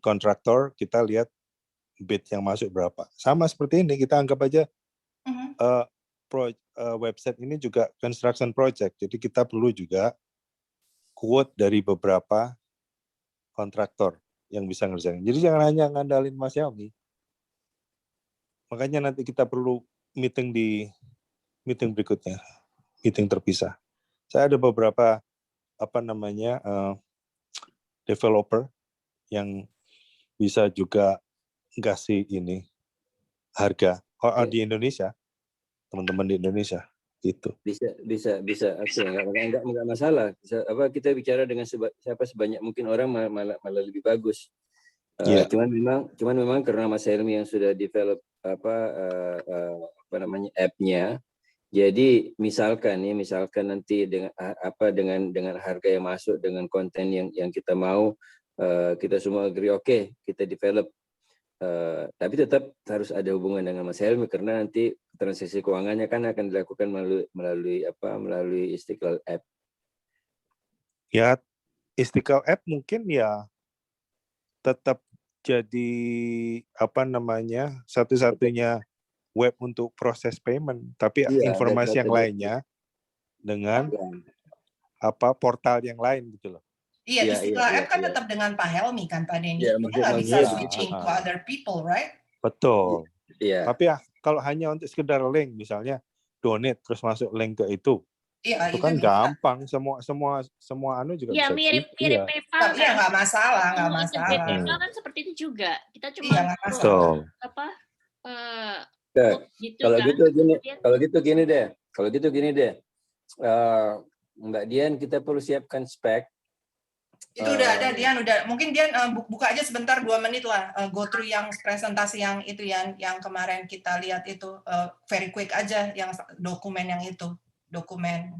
kontraktor, kita lihat bid yang masuk berapa. Sama seperti ini, kita anggap aja website ini juga construction project. Jadi kita perlu juga quote dari beberapa kontraktor yang bisa ngerjain. Jadi jangan hanya ngandalin Mas Helmi. Makanya nanti kita perlu meeting berikutnya, meeting terpisah. Saya ada beberapa developer yang bisa juga ngasih harga di Indonesia, teman-teman di Indonesia gitu. Bisa enggak masalah. Kita bicara dengan siapa sebanyak mungkin orang malah lebih bagus. Cuman memang karena Mas Helmi yang sudah develop app-nya. Jadi misalkan nanti dengan harga yang masuk, dengan konten yang kita mau, kita semua agree oke, kita develop. Tapi tetap harus ada hubungan dengan Mas Helmi karena nanti transaksi keuangannya kan akan dilakukan melalui Istiqlal App. Ya, Istiqlal App mungkin ya tetap jadi satu-satunya web untuk proses payment, tapi Iya, informasi yang data-data. lainnya dengan portal yang lain gitu loh. Iya, istilah app kan iya. tetap dengan Pak Helmi kan Pak Denny. Iya, Kita nggak bisa maksudnya switching to other people, right? Betul. Iya. Tapi ya kalau hanya untuk sekedar link, misalnya donate terus masuk link ke itu Iya, kan bisa. gampang. Semua anu juga Ya, bisa. mirip-mirip PayPal Iya, kan. nggak masalah, nggak Mau masalah. PayPal kan seperti itu juga. Kita cuma Iya, nggak masalah. gitu Kalau kan. gitu gini deh. Mbak Dian, kita perlu siapkan spek. Itu udah ada Dian, mungkin Dian buka aja sebentar 2 menit lah, go through yang presentasi yang itu yang kemarin kita lihat itu, very quick aja yang dokumen yang itu, dokumen.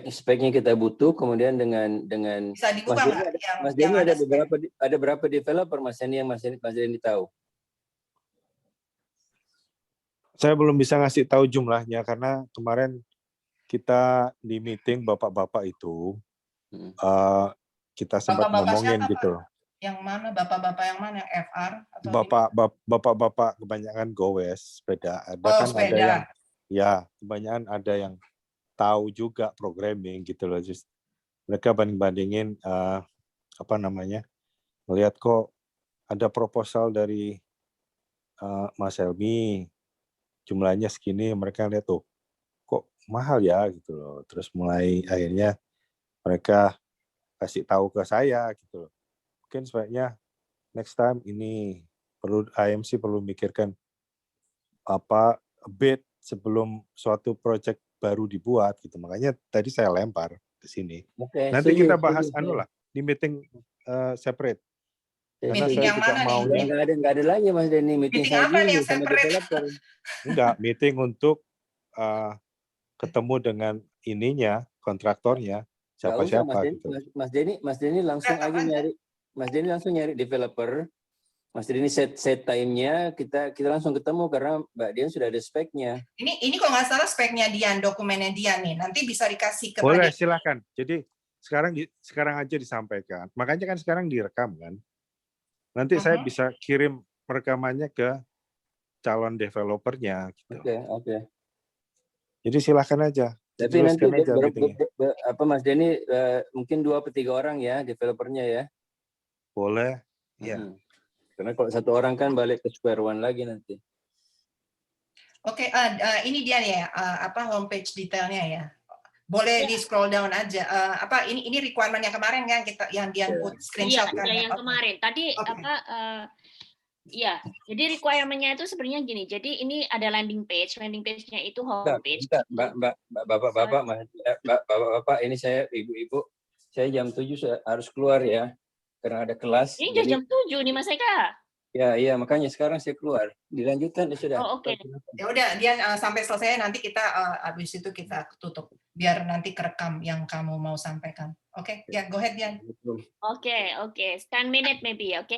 Speknya kita butuh, kemudian dengan Bisa dibuka nggak Mas Denny ada berapa developer Mas Denny yang Mas Denny tahu? Saya belum bisa ngasih tahu jumlahnya karena kemarin kita di meeting bapak-bapak itu kita sempat ngomongin siapa, gitu. Yang mana bapak-bapak yang mana? Yang FR atau bapak-bapak kebanyakan gowes sepeda. Ada yang kebanyakan ada yang tahu juga programming gitu loh. Just mereka banding-bandingin melihat kok ada proposal dari Mas Helmi jumlahnya segini, mereka lihat tuh kok mahal ya gitu loh. Terus mulai akhirnya mereka kasih tahu ke saya gitu loh. Mungkin sebaiknya next time ini IMC perlu mikirkan bid sebelum suatu project baru dibuat gitu. Makanya tadi saya lempar ke sini. Nanti kita bahas di meeting separate. Karena meeting saya yang juga mana maunya nggak ada lagi Mas Denny meeting apa nih yang sama separate? developer. Enggak, meeting untuk ketemu dengan kontraktornya siapa gitu. Mas Denny langsung aja nyari. Mas Denny langsung nyari developer. Mas Denny set time-nya, kita langsung ketemu karena Mbak Dian sudah ada speknya. Ini kalau nggak salah speknya Dian, dokumennya Dian nih. Nanti bisa dikasih ke Boleh, silakan. Jadi sekarang aja disampaikan. Makanya kan sekarang direkam kan. Nanti saya bisa kirim rekamannya ke calon developernya gitu. Oke. Jadi silakan aja. Tapi nanti Mas Denny mungkin 2 atau 3 orang ya developernya ya. Boleh. Iya. Karena kalau 1 orang kan balik ke square one lagi nanti. Oke, ini dia nih ya, homepage detailnya ya. Boleh di scroll down aja. Ini requirement yang kemarin kan yang Dian put screenshot kan. Iya, yang kemarin. Tadi jadi requirement-nya itu sebenarnya gini. Jadi ini ada landing page-nya itu homepage. Bapak, ini saya ibu-ibu, saya jam 7 harus keluar ya. Karena ada kelas. Ini udah jam 7 nih Mas Eka. Iya, makanya sekarang saya keluar. Dilanjutkan sudah. Oh, oke. Ya udah, Dian sampai selesai nanti kita habis itu kita tutup biar nanti kerekam yang kamu mau sampaikan. Oke, ya go ahead Dian. Oke. 10 minutes maybe, oke.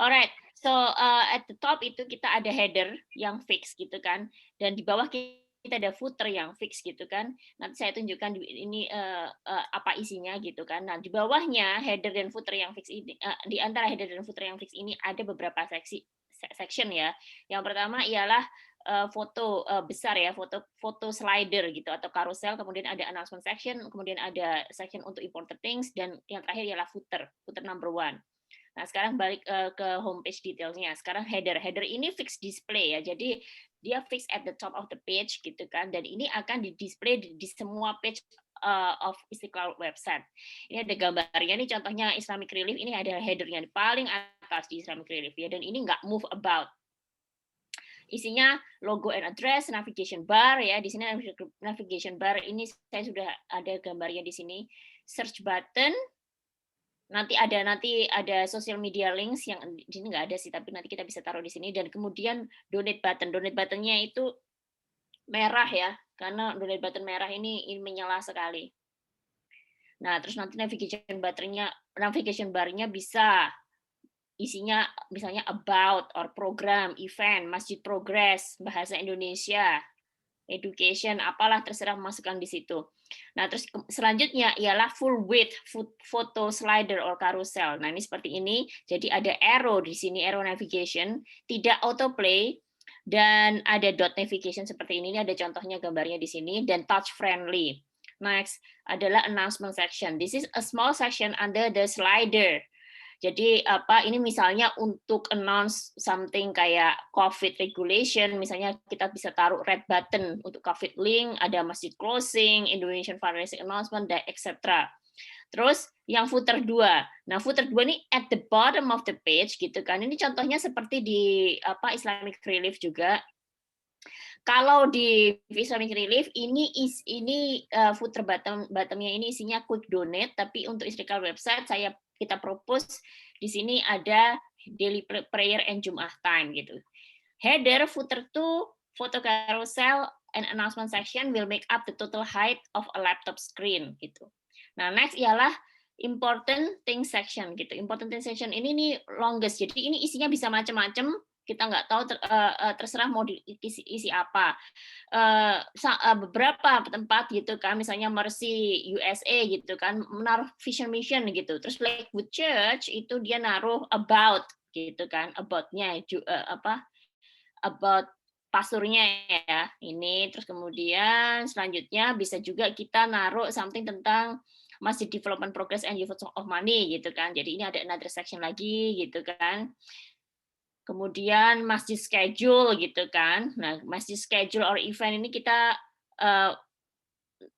Alright. So at the top itu kita ada header yang fix gitu kan, dan di bawah kita ada footer yang fix gitu kan. Nanti saya tunjukkan ini apa isinya gitu kan. Nah, di bawahnya header dan footer yang fix ini, di antara header dan footer yang fix ini ada beberapa section ya. Yang pertama ialah foto besar ya, foto slider gitu atau carousel, kemudian ada announcement section, kemudian ada section untuk imported things, dan yang terakhir ialah footer number 1. Nah, sekarang balik ke homepage detailnya. Sekarang header ini fix display ya. Jadi dia fix at the top of the page gitu kan. Dan ini akan di-display di semua page of Istiqlal website. Ini ada gambarnya nih, contohnya Islamic Relief. Ini ada headernya di paling atas di Islamic Relief ya. Dan ini nggak move about. Isinya logo and address, navigation bar ya. Di sini navigation bar ini saya sudah ada gambarnya di sini. Search button. Nanti ada social media links yang di sini nggak ada sih, tapi nanti kita bisa taruh di sini. Dan kemudian donate buttonnya itu merah ya, karena donate button merah ini menyala sekali. Nah, terus nanti navigation barnya bisa isinya misalnya about or program, event, masjid progress, bahasa Indonesia, education, apalah terserah masukkan di situ. Nah, terus selanjutnya ialah full width photo slider or carousel. Nah, ini seperti ini. Jadi ada arrow di sini, arrow navigation, tidak autoplay, dan ada dot navigation seperti ini. Ini ada contohnya gambarnya di sini, dan touch friendly. Next adalah announcement section. This is a small section under the slider. Jadi ini misalnya untuk announce something kayak COVID regulation, misalnya kita bisa taruh red button untuk COVID link, ada masjid closing, Indonesian fundraising announcement, etc. Terus yang footer 2. Nah, footer 2 ini at the bottom of the page gitu kan. Ini contohnya seperti di Islamic Relief juga. Kalau di Islamic Relief ini footer bottomnya ini isinya quick donate, tapi untuk Istiqlal website kita propose di sini ada daily prayer and Jum'ah time gitu. Header, footer 2, photo carousel, and announcement section will make up the total height of a laptop screen gitu. Nah, next ialah important things section gitu. Important things section ini nih longest. Jadi ini isinya bisa macam-macam. Kita nggak tahu terserah mau diisi apa. Beberapa tempat gitu kan, misalnya Mercy USA gitu kan, menaruh vision mission gitu. Terus Lakewood Church itu dia naruh about gitu kan, about-nya about pasurnya ya. Ini terus kemudian selanjutnya bisa juga kita naruh something tentang Masjid Development Progress and Use of Money gitu kan. Jadi ini ada another section lagi gitu kan. Kemudian masjid schedule gitu kan. Nah, masjid schedule or event ini kita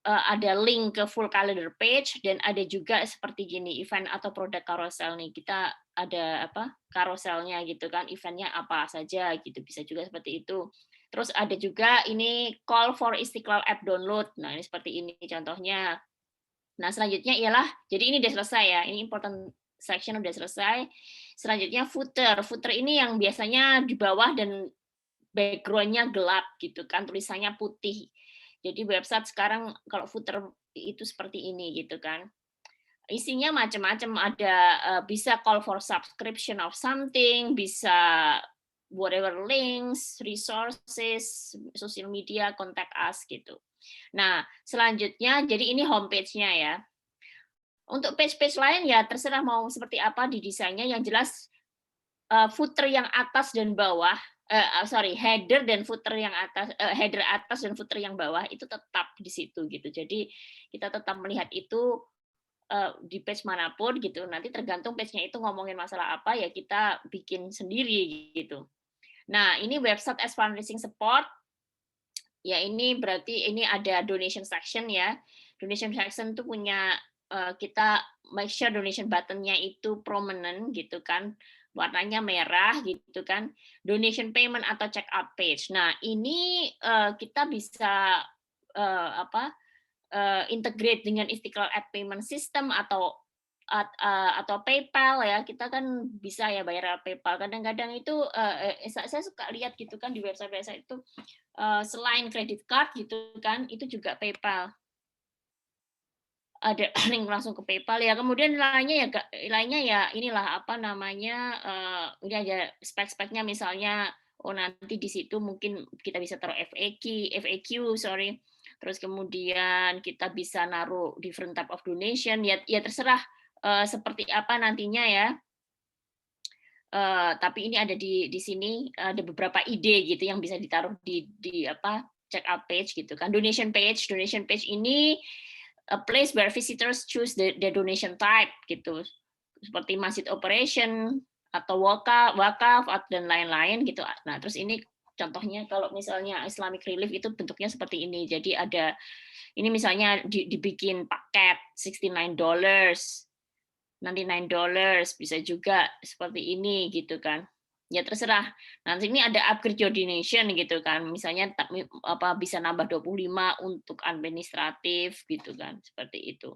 ada link ke full calendar page, dan ada juga seperti gini event atau produk carousel nih. Kita ada carouselnya gitu kan, eventnya apa saja gitu, bisa juga seperti itu. Terus ada juga ini call for Istiqlal app download. Nah, ini seperti ini contohnya. Nah, selanjutnya ialah, jadi ini udah selesai ya, ini important section udah selesai. Selanjutnya footer. Footer ini yang biasanya di bawah dan background-nya gelap gitu kan, tulisannya putih. Jadi website sekarang kalau footer itu seperti ini gitu kan. Isinya macam-macam, ada bisa call for subscription of something, bisa whatever links, resources, social media, contact us gitu. Nah, selanjutnya jadi ini homepage-nya ya. Untuk page-page lain ya terserah mau seperti apa di desainnya, yang jelas footer yang atas dan bawah, header dan footer yang atas, header atas dan footer yang bawah itu tetap di situ gitu. Jadi kita tetap melihat itu di page manapun gitu. Nanti tergantung page-nya itu ngomongin masalah apa ya kita bikin sendiri gitu. Nah, ini website as fundraising support. Ya, ini berarti ini ada donation section ya. Donation section itu punya kita make sure donation button-nya itu prominent gitu kan, warnanya merah gitu kan, donation payment atau check out page. Nah, ini kita bisa integrate dengan Istiqlal App Payment System atau PayPal ya. Kita kan bisa ya bayar PayPal. Kadang-kadang itu saya suka lihat gitu kan di website-website itu selain credit card gitu kan, itu juga PayPal. Ada link langsung ke PayPal ya. Kemudian lainnya ya inilah ini aja spek-speknya, misalnya nanti di situ mungkin kita bisa taruh FAQ. Terus kemudian kita bisa naruh different type of donation ya terserah seperti apa nantinya ya. Tapi ini ada di sini ada beberapa ide gitu yang bisa ditaruh di check out page gitu kan. Donation page ini a place where visitors choose the donation type gitu, seperti masjid operation atau wakaf dan lain-lain gitu. Nah, terus ini contohnya kalau misalnya Islamic Relief itu bentuknya seperti ini. Jadi ada ini misalnya dibikin paket $69, nanti $9 bisa juga seperti ini gitu kan. Ya terserah. Nanti ini ada upgrade your donation gitu kan. Misalnya bisa nambah 25 untuk administratif gitu kan, seperti itu.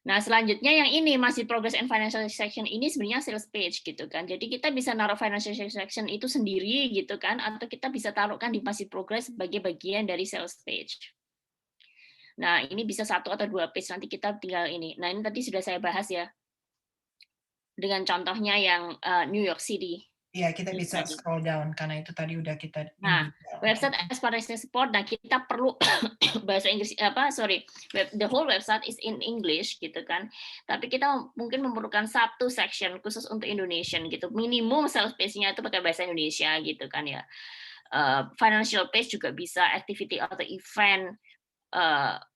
Nah, selanjutnya yang ini masih progress and financial section ini sebenarnya sales page gitu kan. Jadi kita bisa naruh financial section itu sendiri gitu kan, atau kita bisa taruhkan di masih progress sebagai bagian dari sales page. Nah, ini bisa 1 atau 2 page, nanti kita tinggal ini. Nah, ini tadi sudah saya bahas ya. Dengan contohnya yang New York City. Ya, kita bisa Tadi. scroll down karena itu tadi udah kita Nah, detail. website expiration support. Nah, kita perlu bahasa Inggris the whole website is in English gitu kan. Tapi kita mungkin memerlukan satu section khusus untuk Indonesian gitu. Minimum sales page-nya itu pakai bahasa Indonesia gitu kan ya. Financial page juga bisa, activity atau event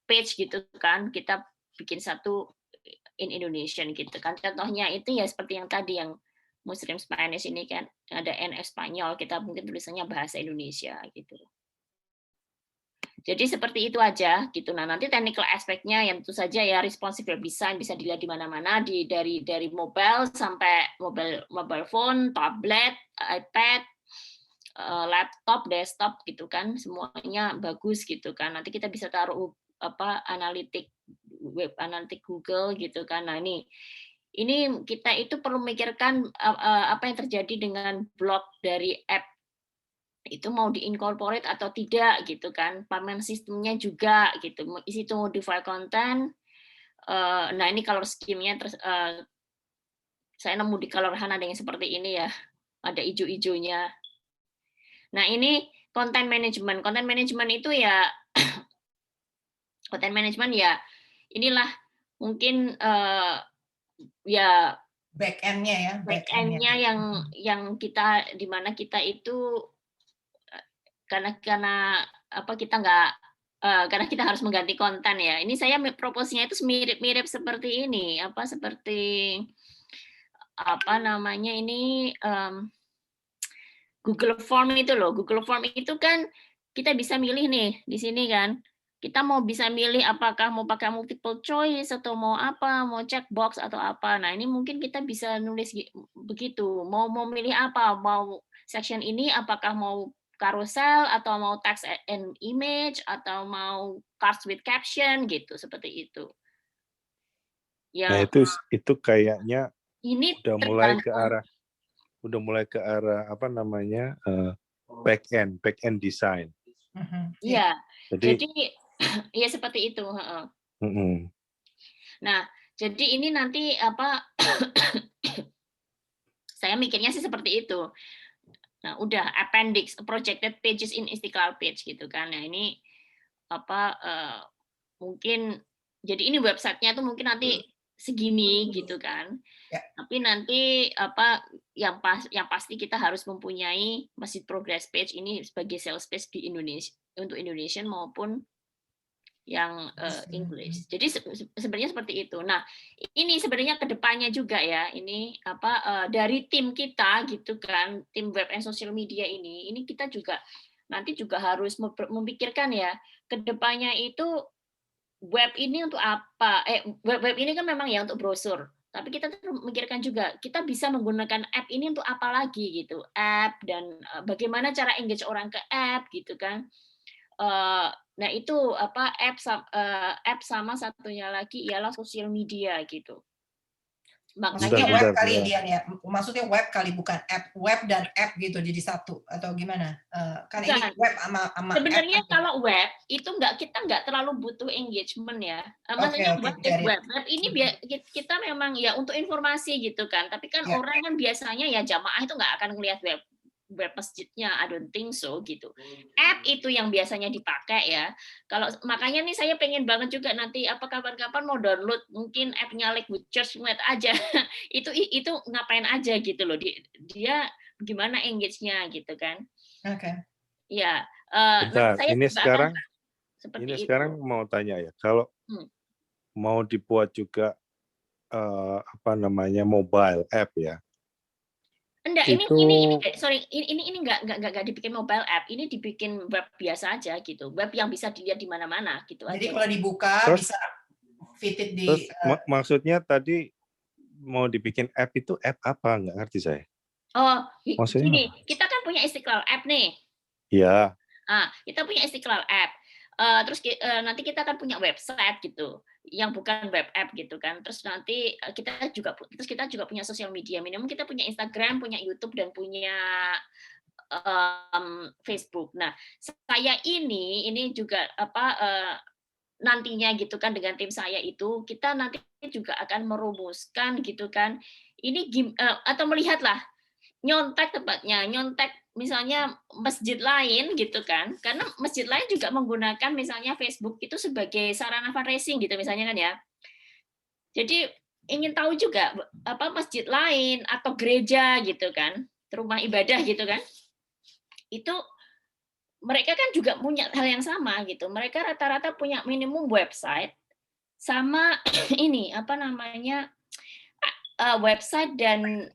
page gitu kan. Kita bikin satu in Indonesian gitu kan. Contohnya itu ya seperti yang tadi yang Muslim Spanish ini kan ada N Spanyol, kita mungkin tulisannya bahasa Indonesia gitu. Jadi seperti itu aja gitu. Nah, nanti technical aspeknya yang tentu saja ya responsive web design bisa dilihat di mana-mana dari mobile sampai mobile phone, tablet, iPad, laptop, desktop gitu kan, semuanya bagus gitu kan. Nanti kita bisa taruh web analitik Google gitu kan. Nah, ini kita itu perlu memikirkan apa yang terjadi dengan blog dari app itu mau diincorporate atau tidak gitu kan, payment sistemnya juga gitu, isi itu modify content. Nah ini color scheme-nya saya nemu di Color Hunt ada yang seperti ini ya, ada hijau-hijaunya. Nah ini content management itu ya content management ya inilah mungkin ya back end-nya ya, back end-nya yang kita di mana kita itu karena kita harus mengganti konten ya. Ini saya proposnya itu mirip-mirip seperti ini, seperti ini Google Form itu loh. Google Form itu kan kita bisa milih nih di sini kan. Kita mau bisa milih apakah mau pakai multiple choice atau mau mau checkbox atau apa. Nah, ini mungkin kita bisa nulis begitu. Mau milih apa? Mau section ini apakah mau carousel atau mau text and image atau mau cards with caption gitu, seperti itu. Ya. Nah, itu kayaknya ini udah mulai ke arah apa namanya? back end design. Iya. Jadi ya seperti itu, Nah, jadi ini nanti saya mikirnya sih seperti itu. Nah, udah appendix projected pages in Istiqlal page gitu kan. Nah, ini mungkin jadi ini websitenya tuh mungkin nanti segini gitu kan. Ya. Tapi nanti yang pasti kita harus mempunyai Masjid Progress page ini sebagai sales page di Indonesia untuk Indonesian maupun yang English. Jadi sebenarnya seperti itu. Nah, ini sebenarnya kedepannya juga ya. Ini dari tim kita gitu kan, tim web and social media ini kita juga nanti juga harus memikirkan ya kedepannya itu web ini untuk apa? Web ini kan memang ya untuk brosur. Tapi kita memikirkan juga kita bisa menggunakan app ini untuk apa lagi gitu. App dan bagaimana cara engage orang ke app gitu kan. Nah itu app sama satunya lagi ialah sosial media gitu. Maksudnya web kali Dian ya, maksudnya web kali bukan app, web dan app gitu jadi satu atau gimana? Kan ini web sama sebenarnya app. kalau web itu kita nggak terlalu butuh engagement ya. Maksudnya web ini kita memang ya untuk informasi gitu kan. Tapi kan orang kan biasanya ya jamaah itu nggak akan melihat web masjidnya, I don't think so gitu. App itu yang biasanya dipakai ya. Kalau makanya nih saya pengen banget juga nanti kapan-kapan mau download mungkin app-nya Lakewood Church ngeliat aja. itu ngapain aja gitu loh. Dia gimana engage-nya gitu kan. Oke. Ya. Ini sekarang mau tanya ya. Kalau mau dibuat juga mobile app ya. Enggak, ini enggak dibikin mobile app, ini dibikin web biasa aja gitu, web yang bisa dilihat di mana-mana gitu. Jadi aja. kalau dibuka bisa fitted di. Terus maksudnya tadi mau dibikin app itu app apa? Nggak ngerti saya. Oh, gini, kita kan punya Istiqlal app nih. Iya. Kita punya Istiqlal app. Terus nanti kita akan punya website gitu, yang bukan web app gitu kan. Terus nanti kita juga punya sosial media. Minimum kita punya Instagram, punya YouTube dan punya Facebook. Nah, saya ini juga nantinya gitu kan dengan tim saya itu kita nanti juga akan merumuskan gitu kan. Ini atau melihatlah nyontek tepatnya, nyontek misalnya masjid lain gitu kan, karena masjid lain juga menggunakan misalnya Facebook itu sebagai sarana fundraising gitu misalnya kan ya. Jadi ingin tahu juga apa masjid lain atau gereja gitu kan, rumah ibadah gitu kan, itu mereka kan juga punya hal yang sama gitu. Mereka rata-rata punya minimum website sama ini apa namanya website dan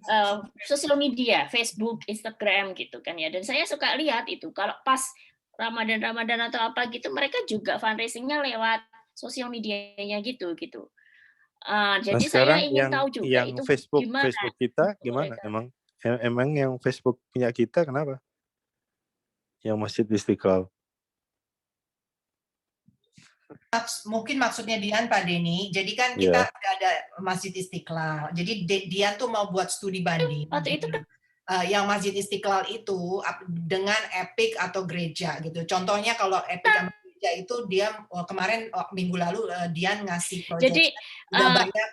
sosial media, Facebook, Instagram gitu kan ya. Dan saya suka lihat itu kalau pas Ramadan atau apa gitu, mereka juga fundraisingnya lewat sosial medianya gitu. Nah, Jadi saya sekarang ingin tahu juga yang itu Facebook gimana kita untuk gimana? mereka. Emang yang Facebook punya kita kenapa? Yang Masjid Istiqlal. Mungkin maksudnya Dian, Pak Denny, jadi kan kita ada Masjid Istiqlal, jadi Dian tuh mau buat studi banding. Waktu itu yang Masjid Istiqlal itu dengan Epic atau gereja gitu. Contohnya kalau Epic sama gereja itu dia kemarin minggu lalu Dian ngasih project udah banyak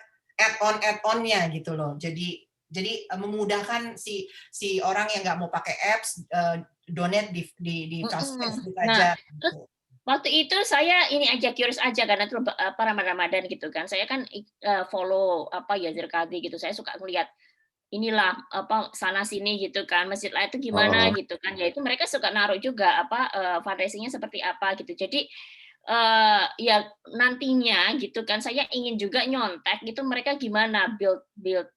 add-onnya gitu loh. Jadi memudahkan si orang yang nggak mau pakai apps donate di Facebook aja. Gitu. Waktu itu saya ini aja curious aja karena itu apa Ramadan gitu kan. Saya kan follow apa ya Zirkadi gitu. Saya suka ngeliat inilah apa sana sini gitu kan. Masjid lain itu gimana gitu kan. Ya itu mereka suka naruh juga apa fundraisingnya seperti apa gitu. Jadi ya nantinya gitu kan saya ingin juga nyontek gitu mereka gimana build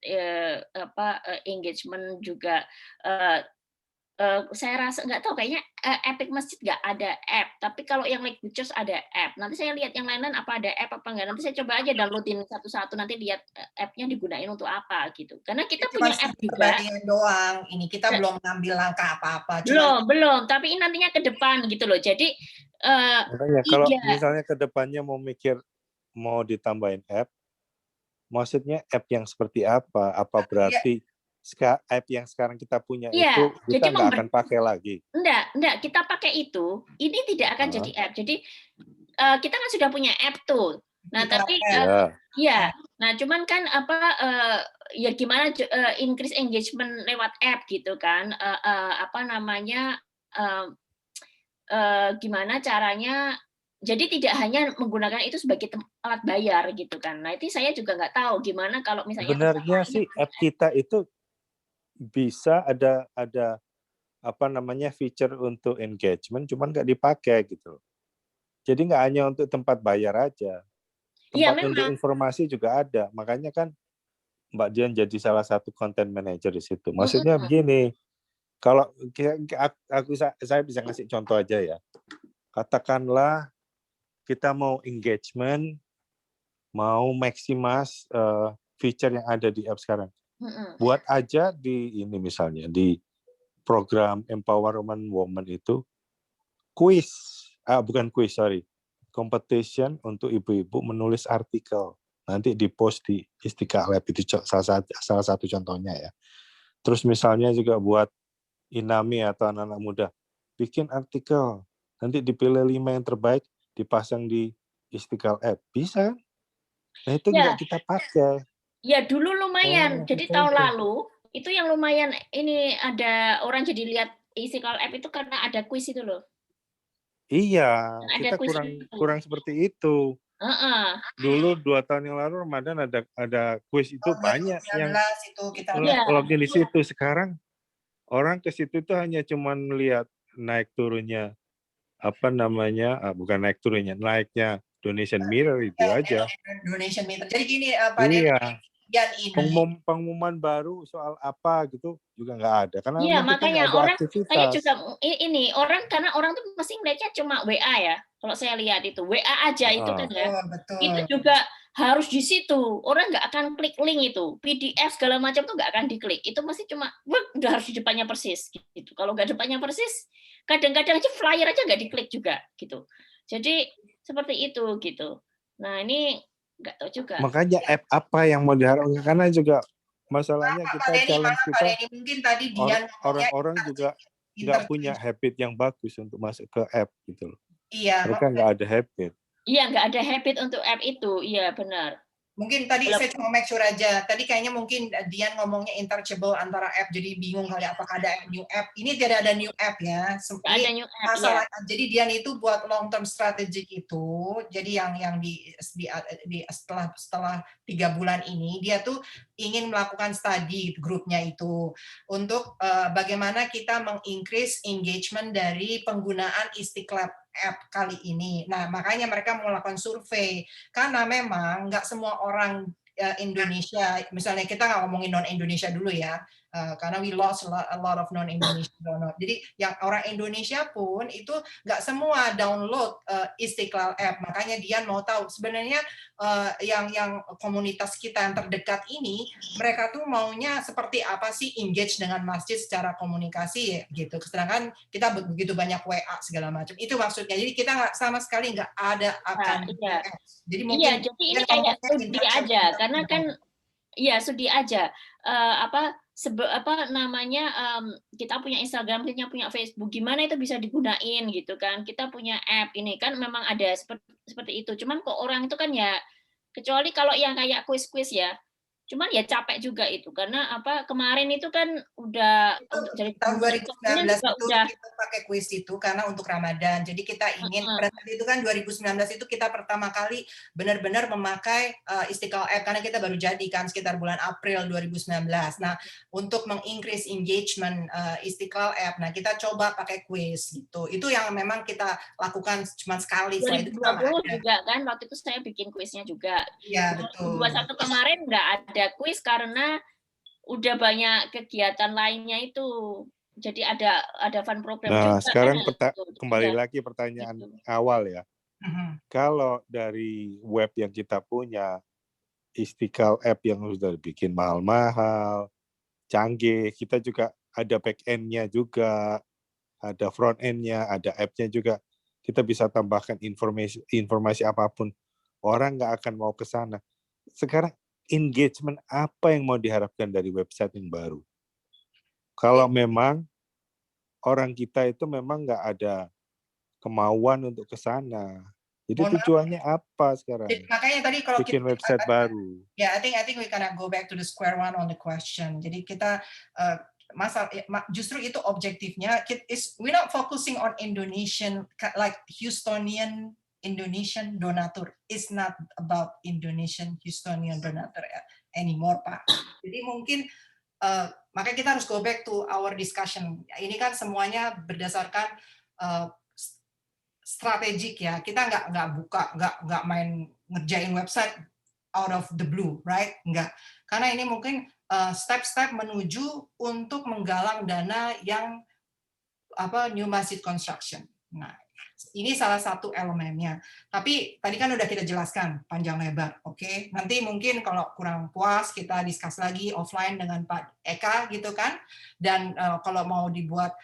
engagement juga saya rasa nggak tahu kayaknya Epic Masjid nggak ada app, tapi kalau yang Lake Pictures ada app. Nanti saya lihat yang lain-lain apa ada app apa enggak. Nanti saya coba aja downloadin satu-satu nanti lihat app-nya digunain untuk apa gitu. Karena kita punya app juga. Doang. Ini kita belum ngambil langkah apa-apa. Belum. Tapi ini nantinya ke depan gitu loh. Jadi makanya kalau misalnya ke depannya mau ditambahin app, maksudnya app yang seperti apa? Apa berarti app yang sekarang kita punya itu kita nggak akan pakai lagi? Enggak, kita pakai itu. Ini tidak akan jadi app. Jadi kita kan sudah punya app tuh. Nah, tapi nah cuman kan apa ya gimana increase engagement lewat app gitu kan? Apa namanya? Gimana caranya? Jadi tidak hanya menggunakan itu sebagai alat bayar gitu kan. Nah, itu saya juga nggak tahu gimana kalau misalnya sebenarnya sih app kita itu bisa ada apa namanya feature untuk engagement, cuman nggak dipakai gitu. Jadi nggak hanya untuk tempat bayar aja, tempat untuk informasi juga ada. Makanya kan Mbak Dian jadi salah satu content manager di situ. Maksudnya begini, kalau saya bisa ngasih contoh aja ya. Katakanlah kita mau engagement, mau maximas feature yang ada di app sekarang. Buat aja di ini misalnya di program Empowerment Women itu competition untuk ibu-ibu menulis artikel. Nanti di-post di Istiqlal Lab itu salah satu contohnya ya. Terus misalnya juga buat Inami atau anak-anak muda bikin artikel, nanti dipilih 5 yang terbaik dipasang di Istiqlal App. Bisa kan? Nah itu juga kita pakai. Ya dulu lumayan. Jadi tahun lalu itu yang lumayan ini ada orang jadi lihat Istiqlal App itu karena ada kuis itu loh. Iya, kita kurang seperti itu. Dulu 2 tahun yang lalu Ramadan ada kuis itu banyak yang itu kita login di situ. Sekarang orang ke situ itu hanya cuman lihat naik turunnya apa namanya bukan naik turunnya naiknya donation meter itu aja. Donation meter. Jadi gini Pak pengumuman baru soal apa gitu juga nggak ada karena makanya ada orang aktivitas. saya juga ini karena orang tuh mesti melihatnya cuma WA ya. Kalau saya lihat itu WA aja itu kan ya. Betul. Itu juga harus di situ. Orang nggak akan klik link itu. PDF segala macam tuh nggak akan diklik. Itu masih cuma udah harus di depannya persis gitu. Kalau nggak depannya persis, kadang-kadang aja flyer aja nggak diklik juga gitu. Jadi seperti itu gitu. Nah ini nggak tahu juga. Makanya app apa yang mau diharapkan karena juga masalahnya kita challenge kita mungkin tadi orang-orang juga nggak punya habit yang bagus untuk masuk ke app gitu loh. Iya. Mereka nggak ada habit. Iya nggak ada habit untuk app itu. Iya benar. Mungkin tadi saya cuma make sure aja. Tadi kayaknya mungkin Dian ngomongnya interchangeable antara app, jadi bingung kali apakah ada new app. Ini tidak ada new app ya. Ada new app, masalah. ya. Jadi Dian itu buat long term strategic itu. Jadi yang setelah 3 bulan ini dia tuh ingin melakukan study grupnya itu untuk bagaimana kita meng-increase engagement dari penggunaan Istiqlal app kali ini. Nah, makanya mereka melakukan survei karena memang nggak semua orang Indonesia, misalnya kita nggak ngomongin non-Indonesia dulu ya, karena we lost a lot of non-Indonesia donor. Jadi yang orang Indonesia pun itu nggak semua download Istiqlal app. Makanya Dian mau tahu sebenarnya yang komunitas kita yang terdekat ini, mereka tuh maunya seperti apa sih engage dengan masjid secara komunikasi gitu. Sedangkan kita begitu banyak WA segala macam. Itu maksudnya. Jadi kita nggak sama sekali nggak ada akan apps. Jadi mungkin jadi ini kayak studi aja karena kan studi aja kita punya Instagram, kita punya Facebook, gimana itu bisa digunain gitu kan. Kita punya app ini kan memang ada seperti itu. Cuman kok orang itu kan ya, kecuali kalau yang kayak kuis-kuis ya, cuman ya capek juga itu karena kemarin itu kan udah dari tahun 2019 itu kita pakai kuis itu karena untuk Ramadan. Jadi kita ingin pada saat itu kan 2019 itu kita pertama kali benar-benar memakai Istiqlal app karena kita baru jadi kan sekitar bulan April 2019. Nah, untuk meng-increase engagement Istiqlal app, nah kita coba pakai kuis gitu. Itu yang memang kita lakukan cuma sekali. 2020 juga kan waktu itu saya bikin kuisnya juga. Iya, betul. 2021 kemarin nggak ada kuis karena udah banyak kegiatan lainnya itu. Jadi ada fun program juga. Nah, sekarang kan, kembali lagi pertanyaan awal ya. Kalau dari web yang kita punya, Istiqlal app yang sudah dibikin mahal-mahal, canggih, kita juga ada back end-nya juga, ada front end-nya, ada app-nya juga. Kita bisa tambahkan informasi apapun. Orang nggak akan mau ke sana. Sekarang engagement apa yang mau diharapkan dari website yang baru? Kalau memang orang kita itu memang nggak ada kemauan untuk ke sana. Jadi tujuannya apa sekarang? Makanya tadi kalau bikin website baru. Ya, I think we gonna go back to the square one on the question. Jadi kita justru itu objektifnya. We're not focusing on Indonesian like Houstonian Indonesian donatur. It's not about Indonesian Houstonian donatur anymore, Pak. Jadi mungkin makanya kita harus go back to our discussion. Ini kan semuanya berdasarkan strategik ya. Kita nggak main ngerjain website out of the blue, right? Nggak. Karena ini mungkin step-step menuju untuk menggalang dana yang new masjid construction. Nah, ini salah satu elemennya. Tapi tadi kan udah kita jelaskan panjang lebar, oke? Nanti mungkin kalau kurang puas kita discuss lagi offline dengan Pak Eka gitu kan. Dan kalau mau dibuat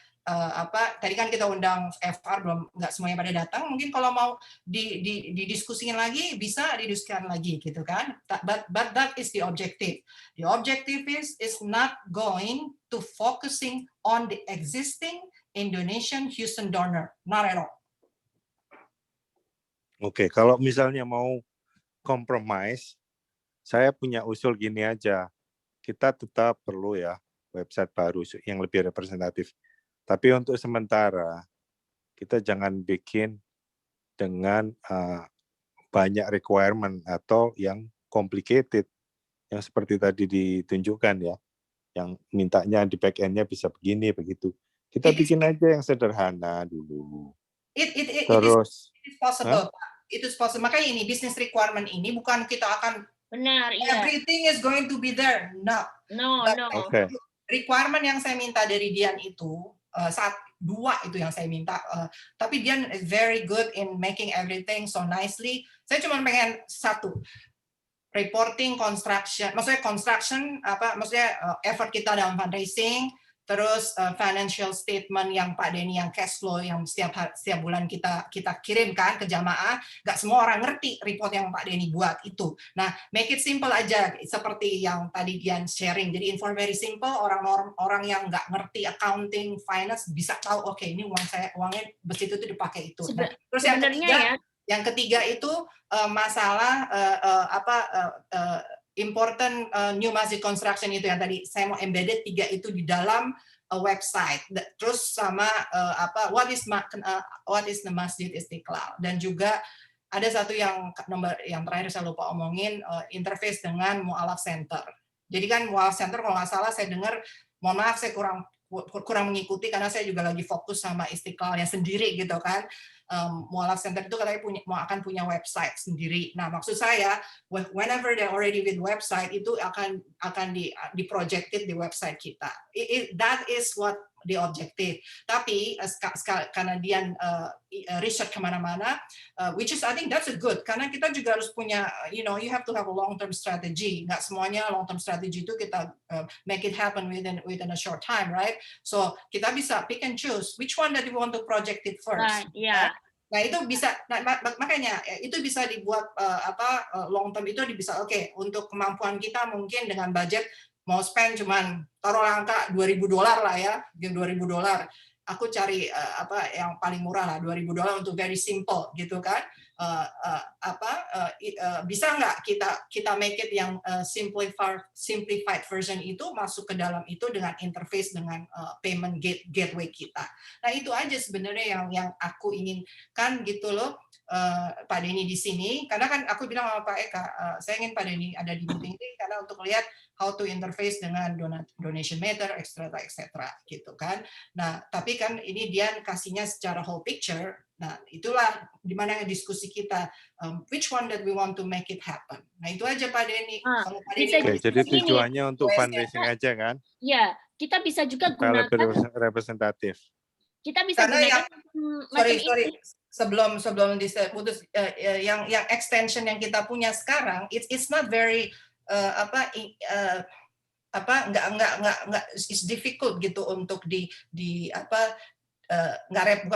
tadi kan kita undang FR belum nggak semuanya pada datang, mungkin kalau mau didiskusikan lagi bisa didiskusikan lagi gitu kan. But that is the objective. The objective is not going to focusing on the existing Indonesian Houston donor, not at all. Oke, kalau misalnya mau compromise, saya punya usul gini aja. Kita tetap perlu ya website baru yang lebih representatif. Tapi untuk sementara, kita jangan bikin dengan banyak requirement atau yang complicated. Yang seperti tadi ditunjukkan ya. Yang mintanya di back end-nya bisa begini, begitu. Kita bikin aja yang sederhana dulu. Terus, it is possible. Itu possible. Makanya ini business requirement ini bukan kita akan benar, everything is going to be there. No. Okay. Requirement yang saya minta dari Dian itu dua itu yang saya minta. Tapi Dian is very good in making everything so nicely. Saya cuma pengen satu. Reporting construction, maksudnya effort kita dalam fundraising, terus financial statement yang Pak Denny yang cash flow yang setiap bulan kita kirimkan ke jamaah. Nggak semua orang ngerti report yang Pak Denny buat itu. Nah, make it simple aja seperti yang tadi Dian sharing. Jadi very simple, orang yang nggak ngerti accounting, finance bisa tahu oke, ini uangnya begitu itu dipakai itu. Nah, terus yang ketiga itu masalah important new masjid construction itu yang tadi saya mau embedded 3 itu di dalam website. Terus sama what is the Masjid Istiqlal, dan juga ada satu yang terakhir saya lupa omongin, interface dengan Mu'alaf Center. Jadi kan Mu'alaf Center kalau nggak salah saya dengar, mohon maaf saya kurang mengikuti karena saya juga lagi fokus sama Istiqlalnya sendiri gitu kan. Mu'alaf Center itu katanya akan punya website sendiri. Nah, maksud saya whenever they already with website itu akan di projected di website kita. That is what the objective. Tapi karena dia research kemana-mana, which is I think that's a good, karena kita juga harus punya, you have to have a long term strategy. Nggak semuanya long term strategy itu kita make it happen within a short time, right? So kita bisa pick and choose which one that you want to project it first. Right, yeah. Nah itu bisa, makanya itu bisa dibuat long term itu bisa oke, untuk kemampuan kita mungkin dengan budget mau spend cuman taruh angka $2,000 lah ya, $2,000. Aku cari yang paling murah lah, $2,000 untuk very simple gitu kan. Bisa nggak kita make it yang simplified version itu masuk ke dalam itu dengan interface dengan payment gateway kita. Nah itu aja sebenarnya yang aku inginkan gitu loh, Pak Denny di sini, karena kan aku bilang sama Pak Eka, saya ingin Pak Denny ada di meeting ini karena untuk lihat how to interface dengan donation meter, etc. gitu kan. Nah, tapi kan ini dia kasihnya secara whole picture. Nah, itulah di mana diskusi kita, which one that we want to make it happen. Nah, itu aja Pak Denny. Kalau Pak Denny jadi tujuannya untuk fundraising aja kan? Ya, kita bisa juga gunakan gunakan representatif. Kita bisa gunakan sorry. Sebelum putus, yang extension yang kita punya sekarang, it's not very it's difficult gitu untuk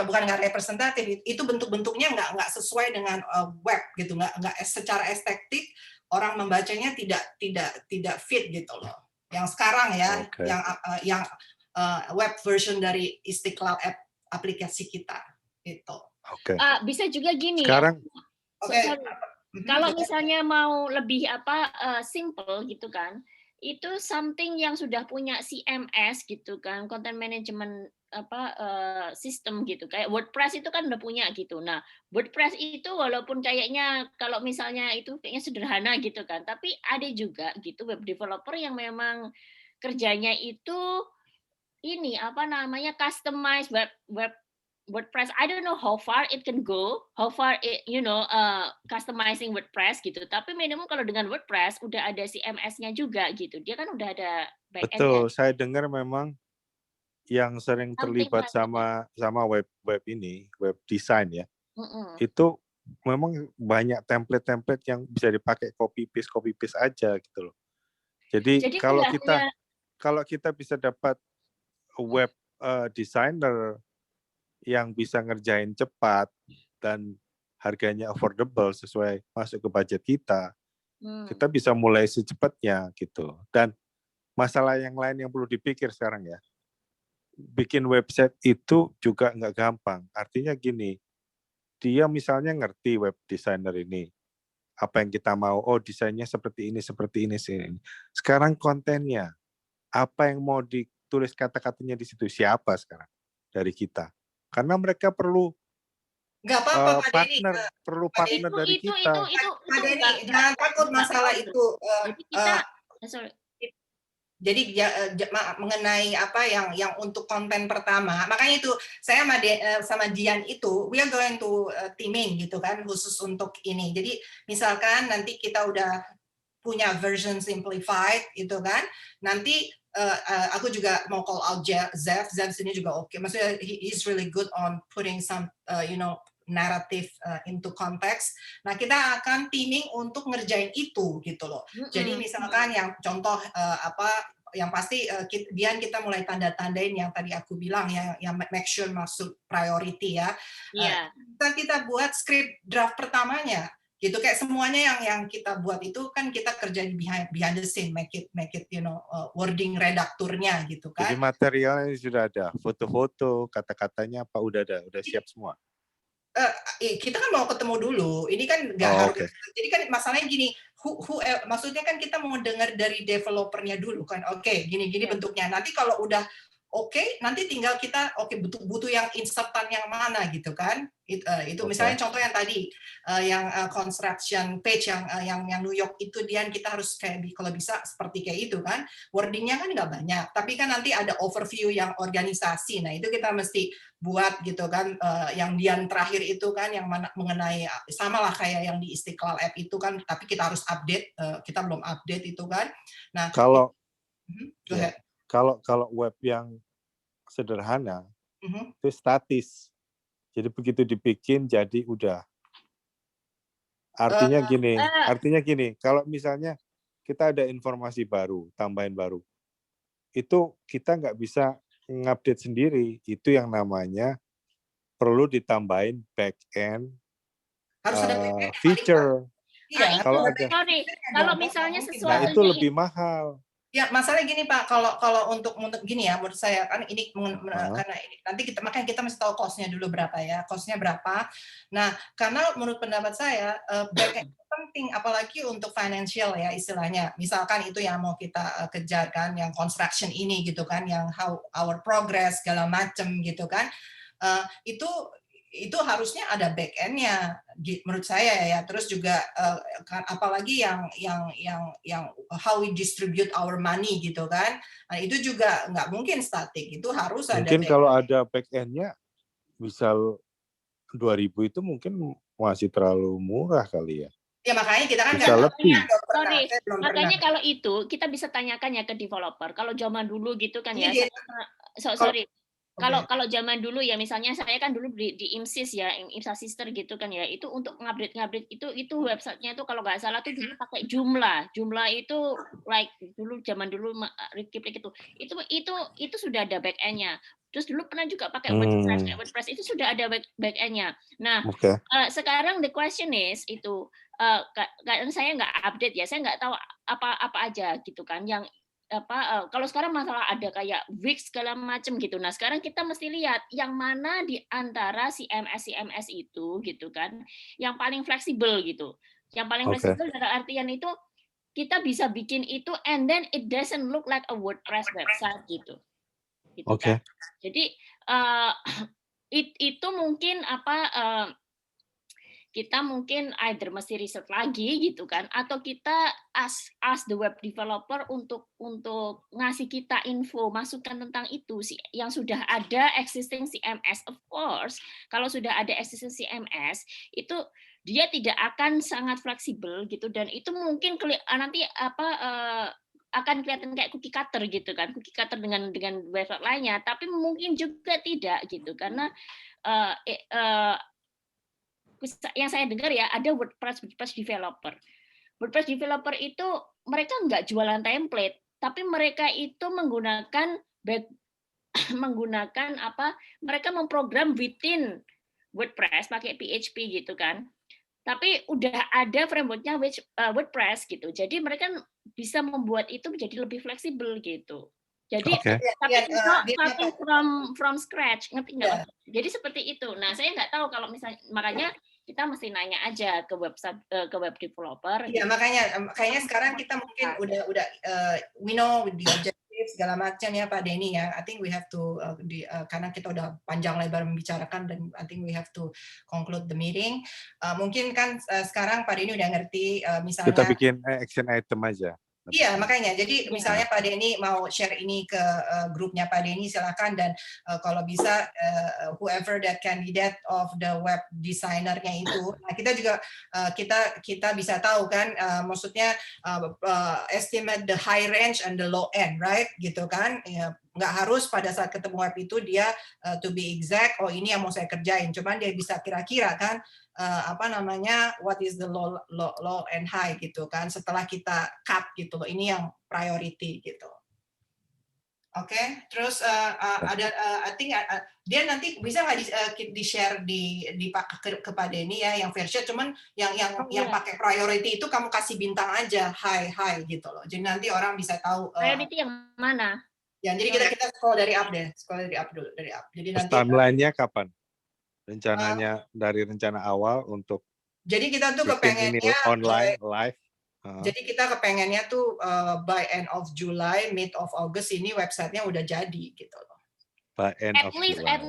bukan nggak representatif, itu bentuknya nggak sesuai dengan web gitu, nggak secara estetik orang membacanya tidak fit gitu loh. Yang sekarang ya, yang web version dari Istiqlal app aplikasi kita itu. Bisa juga gini. Sekarang, ya. Kalau misalnya mau lebih simple gitu kan, itu something yang sudah punya CMS gitu kan, content management sistem gitu, kayak WordPress itu kan udah punya gitu. Nah, WordPress itu walaupun kayaknya kalau misalnya itu kayaknya sederhana gitu kan, tapi ada juga gitu web developer yang memang kerjanya itu ini customize web WordPress. I don't know how far it can go, how far it, customizing WordPress gitu. Tapi minimum kalau dengan WordPress udah ada CMS-nya juga gitu. Dia kan udah ada back-end. Betul, saya dengar memang yang sering terlibat sama web ini, web design ya. Itu memang banyak template-template yang bisa dipakai copy paste aja gitu loh. Jadi kalau kita bisa dapat web designer yang bisa ngerjain cepat dan harganya affordable sesuai masuk ke budget kita, kita bisa mulai secepatnya gitu. Dan masalah yang lain yang perlu dipikir sekarang ya, bikin website itu juga nggak gampang. Artinya gini, dia misalnya ngerti web designer ini, apa yang kita mau, desainnya seperti ini. Sekarang kontennya, apa yang mau ditulis kata-katanya di situ, siapa sekarang dari kita? Karena mereka perlu partner, perlu partner dari kita. Pak Denny, jangan takut masalah itu. Jadi mengenai yang untuk konten pertama, makanya itu saya sama Dian itu we are going to teaming gitu kan, khusus untuk ini. Jadi misalkan nanti kita udah punya version simplified itu kan, nanti aku juga mau call out Zev sini juga oke. Maksudnya he's really good on putting some narrative into context. Nah, kita akan teaming untuk ngerjain itu gitu loh. Jadi misalkan yang contoh yang pasti kita mulai tanda-tandain yang tadi aku bilang yang make sure masuk priority ya. Kita buat script draft pertamanya. Gitu kayak semuanya yang kita buat itu kan kita kerja di behind the scene, make it wording redakturnya gitu kan. Jadi materialnya sudah ada, foto-foto, kata-katanya apa udah siap semua. Kita kan mau ketemu dulu, ini kan nggak harus. Jadi kan masalahnya gini, maksudnya kan kita mau dengar dari developernya dulu kan. Oke, gini-gini bentuknya. Nanti kalau udah oke, nanti tinggal kita butuh yang insertan yang mana gitu kan. Itu misalnya contoh yang tadi yang construction page yang New York itu kita harus kayak kalau bisa seperti kayak itu kan. Wordingnya kan nggak banyak, tapi kan nanti ada overview yang organisasi. Nah, itu kita mesti buat gitu kan, yang Dian terakhir itu kan yang mengenai sama lah kayak yang di Istiqlal App itu kan, tapi kita harus update, kita belum update itu kan. Nah, kalau ya, kalau web yang sederhana itu statis, jadi begitu dibikin jadi udah. Artinya gini, kalau misalnya kita ada informasi baru, tambahan baru, itu kita nggak bisa ngupdate sendiri, itu yang namanya perlu ditambahin back end feature. Iya, kalau misalnya sesuatu itu lebih mahal. Ya, masalah gini Pak, kalau untuk gini ya, menurut saya kan ini karena ini nanti makanya kita mesti tahu cost-nya dulu berapa ya, cost-nya berapa. Nah, karena menurut pendapat saya back end penting, apalagi untuk financial ya istilahnya. Misalkan itu yang mau kita kejar kan, yang construction ini gitu kan, yang how our progress segala macam gitu kan, itu harusnya ada back end-nya menurut saya ya. Terus juga apalagi yang how we distribute our money gitu kan. Nah, itu juga nggak mungkin statik, itu harus ada. Mungkin kalau ada back end-nya misal 2.000 itu mungkin masih terlalu murah kali ya. Ya makanya kita kan makanya kalau itu kita bisa tanyakan ya ke developer. Kalau zaman dulu gitu kan ya. Kalau zaman dulu ya, misalnya saya kan dulu di IMSIS ya, IMSA Sister gitu kan ya, itu untuk ngupdate itu websitenya itu kalau nggak salah tuh dulu pakai Joomla itu like dulu zaman dulu Kiplik itu sudah ada back end-nya. Terus dulu pernah juga pakai WordPress itu sudah ada back end-nya. Nah, sekarang the question is itu saya nggak update ya, saya nggak tahu apa aja gitu kan yang kalau sekarang masalah ada kayak Wix segala macam gitu. Nah, sekarang kita mesti lihat yang mana di antara CMS itu gitu kan, yang paling fleksibel gitu. Yang paling fleksibel dalam artian itu kita bisa bikin itu and then it doesn't look like a WordPress website gitu. Kan. Jadi itu mungkin kita mungkin either mesti riset lagi gitu kan, atau kita ask the web developer untuk ngasih kita info, masukan tentang itu yang sudah ada existing CMS. Of course, kalau sudah ada existing CMS itu dia tidak akan sangat fleksibel gitu, dan itu mungkin nanti akan kelihatan kayak cookie cutter gitu kan, cookie cutter dengan website lainnya, tapi mungkin juga tidak gitu karena yang saya dengar ya ada WordPress developer. WordPress developer itu mereka nggak jualan template, tapi mereka itu menggunakan mereka memprogram within WordPress pakai PHP gitu kan. Tapi udah ada frameworknya WordPress gitu. Jadi mereka bisa membuat itu menjadi lebih fleksibel gitu. Jadi starting from scratch, ngerti nggak? Jadi seperti itu. Nah, saya nggak tahu kalau misalnya, makanya kita mesti nanya aja ke website ke web developer. Iya, makanya kayaknya sekarang kita mungkin udah we know the objective segala macam ya Pak Denny ya. I think we have to karena kita udah panjang lebar membicarakan dan I think we have to conclude the meeting. Mungkin kan sekarang Pak Denny udah ngerti misalnya kita bikin action item aja. Iya, makanya. Jadi misalnya Pak Denny mau share ini ke grupnya Pak Denny, silakan, dan kalau bisa whoever that candidate of the web designer-nya itu, nah kita juga kita bisa tahu kan, maksudnya estimate the high range and the low end, right? Gitu kan? Ya, nggak harus pada saat ketemu web itu dia to be exact, oh ini yang mau saya kerjain, cuman dia bisa kira-kira kan what is the low and high gitu kan, setelah kita cut gitu loh, ini yang priority gitu. Oke, terus ada I think dia nanti bisa nggak di share kepada ini ya yang versi, cuman yang pakai priority itu kamu kasih bintang aja high gitu loh, jadi nanti orang bisa tahu priority yang mana. Ya, jadi kita scroll dari up dulu, dari up. Jadi terus nanti timeline-nya kapan? Rencananya dari rencana awal untuk jadi kita tuh kepengennya online live Jadi kita kepengennya tuh by end of July, mid of August ini websitenya udah jadi gitu loh. By end At of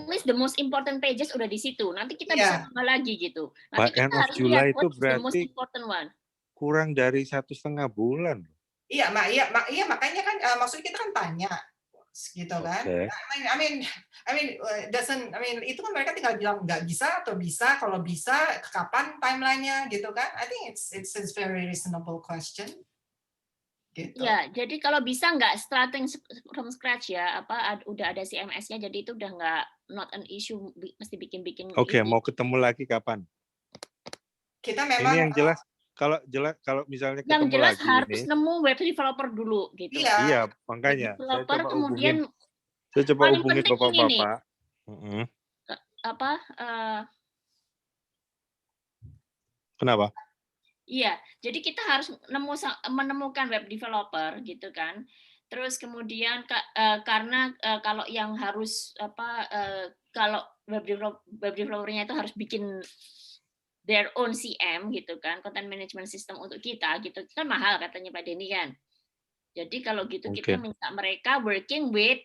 least the most important pages udah di situ. Nanti kita bisa tambah lagi gitu. By Nanti kita end of harus July lihat itu what's the most berarti important one. kurang dari 1,5 bulan. Iya, makanya kan maksudnya kita kan tanya gitu kan. Itu kan mereka tinggal bilang nggak bisa atau bisa, kalau bisa kapan timelinenya gitu kan. I think it's very reasonable question. Gitu. Ya, jadi kalau bisa nggak starting from scratch ya, udah ada CMS-nya, jadi itu udah nggak not an issue, mesti bikin-bikin. Oke, mau ketemu lagi kapan? Kita memang ini yang jelas. Kalau misalnya yang ketemu jelas lagi harus ini, nemu web developer dulu gitu. Iya, makanya Developer kemudian saya coba hubungin bapak-bapak. Kenapa? Iya, jadi kita harus menemukan web developer gitu kan. Terus kemudian karena kalau yang harus kalau web developernya itu harus bikin their own CM gitu kan, content management system untuk kita gitu kan mahal katanya Pak Denny kan. Jadi kalau gitu kita minta mereka working with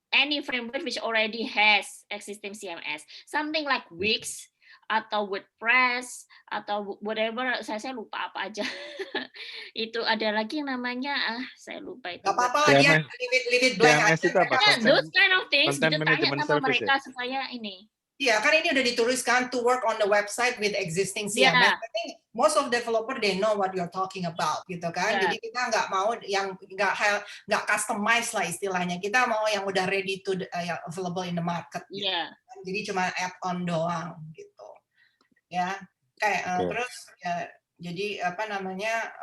any framework which already has existing CMS, something like Wix atau WordPress atau whatever, saya lupa apa aja. Itu ada lagi yang namanya saya lupa itu. Gak apa-apa, dia leave it blank aja. Itu apa? Those kind of things gitu, tanya sama mereka ya? supaya ini. Iya, kan ini udah dituliskan to work on the website with existing CMS. Yeah. I think most of developer they know what you're talking about, gitu kan. Yeah. Jadi kita nggak mau yang nggak customize lah istilahnya. Kita mau yang udah ready to yang available in the market. Gitu. Yeah. Jadi cuma add-on doang, gitu. Ya, kayak terus ya. Jadi apa namanya?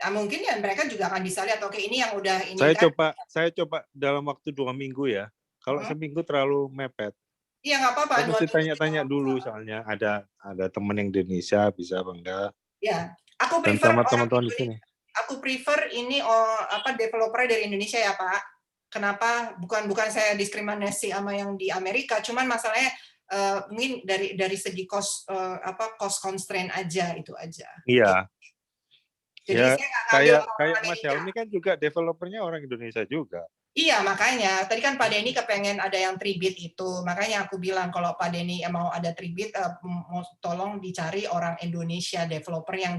Mungkin ya mereka juga akan bisa lihat. Oke, ini yang udah ini. Saya coba dalam waktu 2 minggu ya. Kalau seminggu terlalu mepet. Iya, nggak apa-apa. Saya mesti tanya-tanya dulu, soalnya ada teman yang di Indonesia, bisa apa enggak. Ya, aku prefer sama teman-teman di sini. Aku prefer ini developer dari Indonesia ya, Pak. Kenapa? Bukan saya diskriminasi sama yang di Amerika, cuman masalahnya mungkin dari segi cost constraint aja itu aja. Iya. Jadi ya, saya kayak Mas Helmi kan juga developernya orang Indonesia juga. Iya, makanya tadi kan Pak Denny kepengen ada yang tribit itu, makanya aku bilang kalau Pak Denny mau ada tribit, tolong dicari orang Indonesia developer yang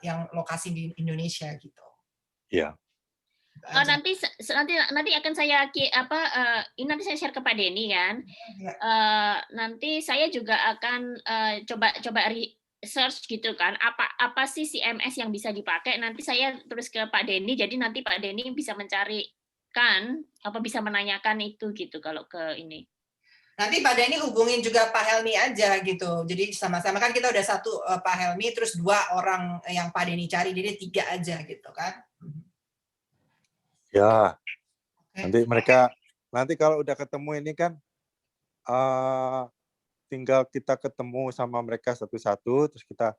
yang lokasi di Indonesia gitu. Iya. Nanti akan saya nanti saya share ke Pak Denny kan. Ya. Nanti saya juga akan coba search gitu kan, apa sih CMS yang bisa dipakai, nanti saya terus ke Pak Denny, jadi nanti Pak Denny bisa mencari bisa menanyakan itu gitu kalau ke ini. Nanti Pak Denny hubungin juga Pak Helmi aja gitu. Jadi sama-sama kan kita udah satu Pak Helmi, terus 2 orang yang Pak Denny cari, jadi 3 aja gitu kan. Ya. Nanti kalau udah ketemu ini kan tinggal kita ketemu sama mereka satu-satu, terus kita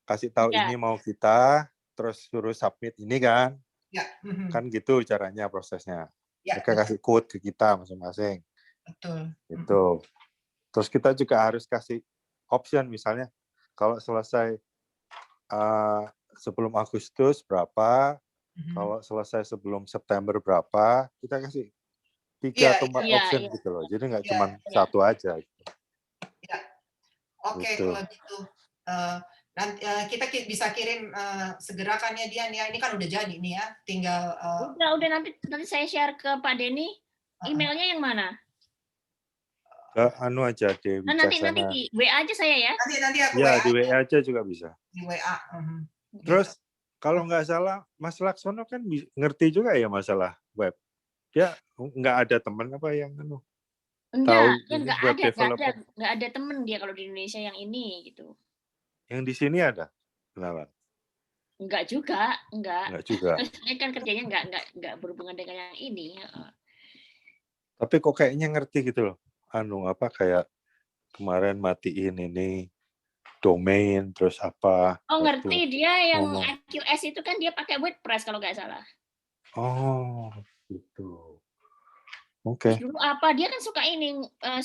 kasih tahu ini mau kita, terus suruh submit ini kan. Ya. Kan gitu caranya, prosesnya. Ya, mereka kasih code ke kita masing-masing. Betul. Gitu. Terus kita juga harus kasih option, misalnya kalau selesai sebelum Agustus berapa, kalau selesai sebelum September berapa, kita kasih 3 atau 4 option gitu loh. Jadi nggak cuma satu aja. Gitu. Ya. Oke, kalau gitu. Nanti kita bisa kirim segera kan ya dia nih, ini kan udah jadi nih ya, tinggal udah nanti saya share ke Pak Denny. Emailnya yang mana? Anu aja Dewi. Nanti di WA aja saya ya. Nanti aku ya, di WA aja juga bisa. Di WA. Terus kalau nggak salah Mas Laksono kan ngerti juga ya masalah web. Dia nggak ada teman apa yang anu? Nggak ada temen dia kalau di Indonesia yang ini gitu. Yang di sini ada? Kenapa? Enggak juga, enggak juga. Saya kan kerjanya enggak berhubungan dengan yang ini. Tapi kok kayaknya ngerti gitu loh. Kayak kemarin matiin ini domain, terus apa. Oh, ngerti. Dia yang AQS itu kan dia pakai WordPress kalau nggak salah. Oh, gitu. Oke. Dulu dia kan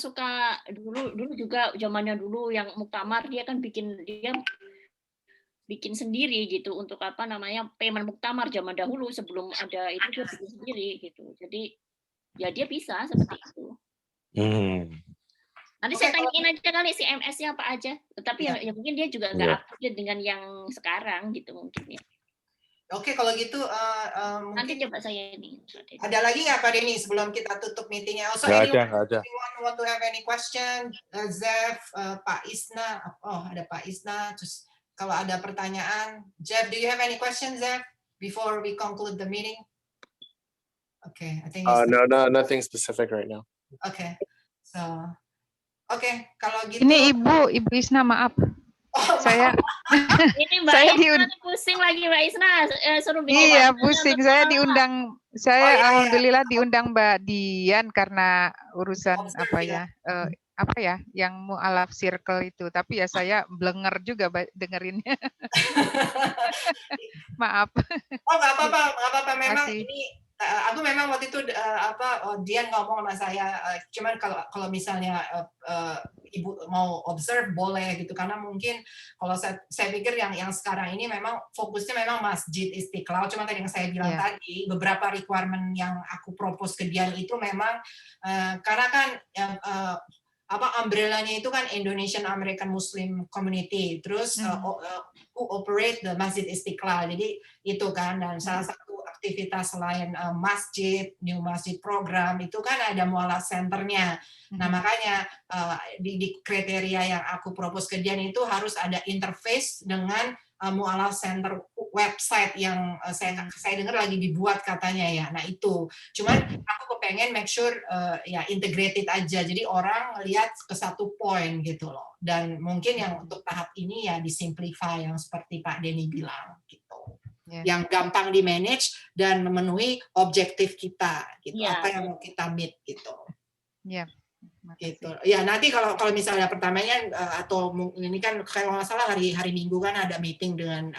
suka dulu juga zamannya dulu yang Muktamar, dia kan bikin bikin sendiri gitu untuk apa namanya payment muktamar zaman dahulu sebelum ada itu dia bikin sendiri gitu. Jadi ya dia bisa seperti itu. Nanti saya tanyain aja kali si MS-nya apa aja. Tapi ya mungkin dia juga nggak update dengan yang sekarang gitu mungkin ya. Oke, kalau gitu Nanti mungkin coba saya ini. ada lagi nggak Pak Denny sebelum kita tutup meetingnya? Also, Nggak ada. anyone want to have any question? Zef, Pak Isna, oh ada Pak Isna. Terus kalau ada pertanyaan, Jeff, do you have any questions, Zef, before we conclude the meeting? Okay, I think no, nothing specific right now. Okay, so kalau gitu. Ini Ibu Isna, maaf. Oh, saya ini Mbak saya Isna pusing lagi Mbak Isna suruh bikin iya pusing saya diundang alhamdulillah iya. diundang Mbak Dian karena urusan apa ya yang mualaf circle itu, tapi ya saya blenger juga dengerinnya. Maaf. Oh nggak apa-apa memang ini aku memang waktu itu Dian ngomong sama saya cuman kalau misalnya Ibu mau observe boleh gitu, karena mungkin kalau saya pikir yang sekarang ini memang fokusnya memang Masjid Istiqlal, cuma tadi yang saya bilang tadi beberapa requirement yang aku propose ke Dian itu memang karena kan umbrella-nya itu kan Indonesian American Muslim Community, terus who operate the Masjid Istiqlal, jadi itu kan, dan salah satu aktivitas selain new masjid program itu kan ada mualaf centernya. Nah makanya di kriteria yang aku propose ke Dian itu harus ada interface dengan mualaf center website yang saya dengar lagi dibuat katanya ya. Nah itu, cuman aku kepengen make sure ya integrated aja, jadi orang lihat ke satu poin gitu loh. Dan mungkin yang untuk tahap ini ya disimplify yang seperti Pak Denny bilang gitu. Yang gampang di manage dan memenuhi objektif kita gitu, apa yang mau kita meet gitu. Gitu. Ya nanti kalau misalnya pertamanya atau ini kan kalau nggak salah hari Minggu kan ada meeting dengan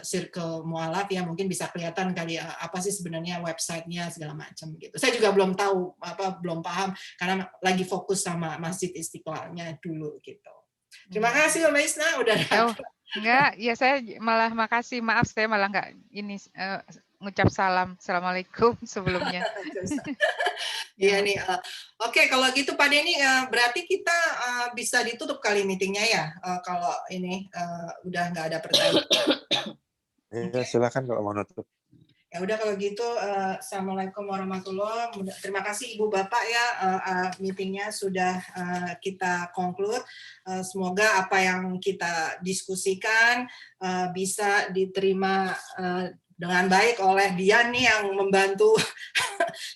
circle mualaf ya, mungkin bisa kelihatan kali apa sih sebenarnya websitenya segala macam gitu. Saya juga belum tahu belum paham karena lagi fokus sama Masjid Istiqlalnya dulu gitu. Terima kasih Mbak Isna udah datang. Enggak, ya saya malah makasih, maaf saya malah enggak ini ngucap salam, assalamualaikum sebelumnya. Iya nih, oke kalau gitu Pak Denny berarti kita bisa ditutup kali meetingnya ya, kalau ini udah nggak ada pertanyaan. Ya, silakan kalau mau nutup. Ya udah kalau gitu, assalamualaikum warahmatullahi wabarakatuh. Terima kasih Ibu Bapak ya, meetingnya sudah kita conclude. Semoga apa yang kita diskusikan bisa diterima dengan baik oleh Dian nih yang membantu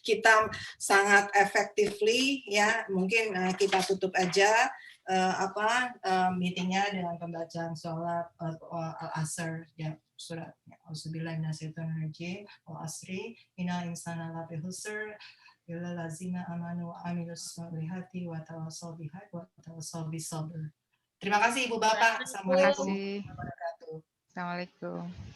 kita sangat effectively ya. Mungkin kita tutup aja meetingnya dengan pembacaan sholat al-asr ya. Surat Auzubillahi minasyaitonirrajim wal asri innal insana lafi khusr illa allazina amanu wa amilus sholihati wa tawassaw bil haqqi wa tawassaw bis sabr. Terima kasih Ibu Bapak. Assalamualaikum warahmatullahi wabarakatuh. Assalamualaikum.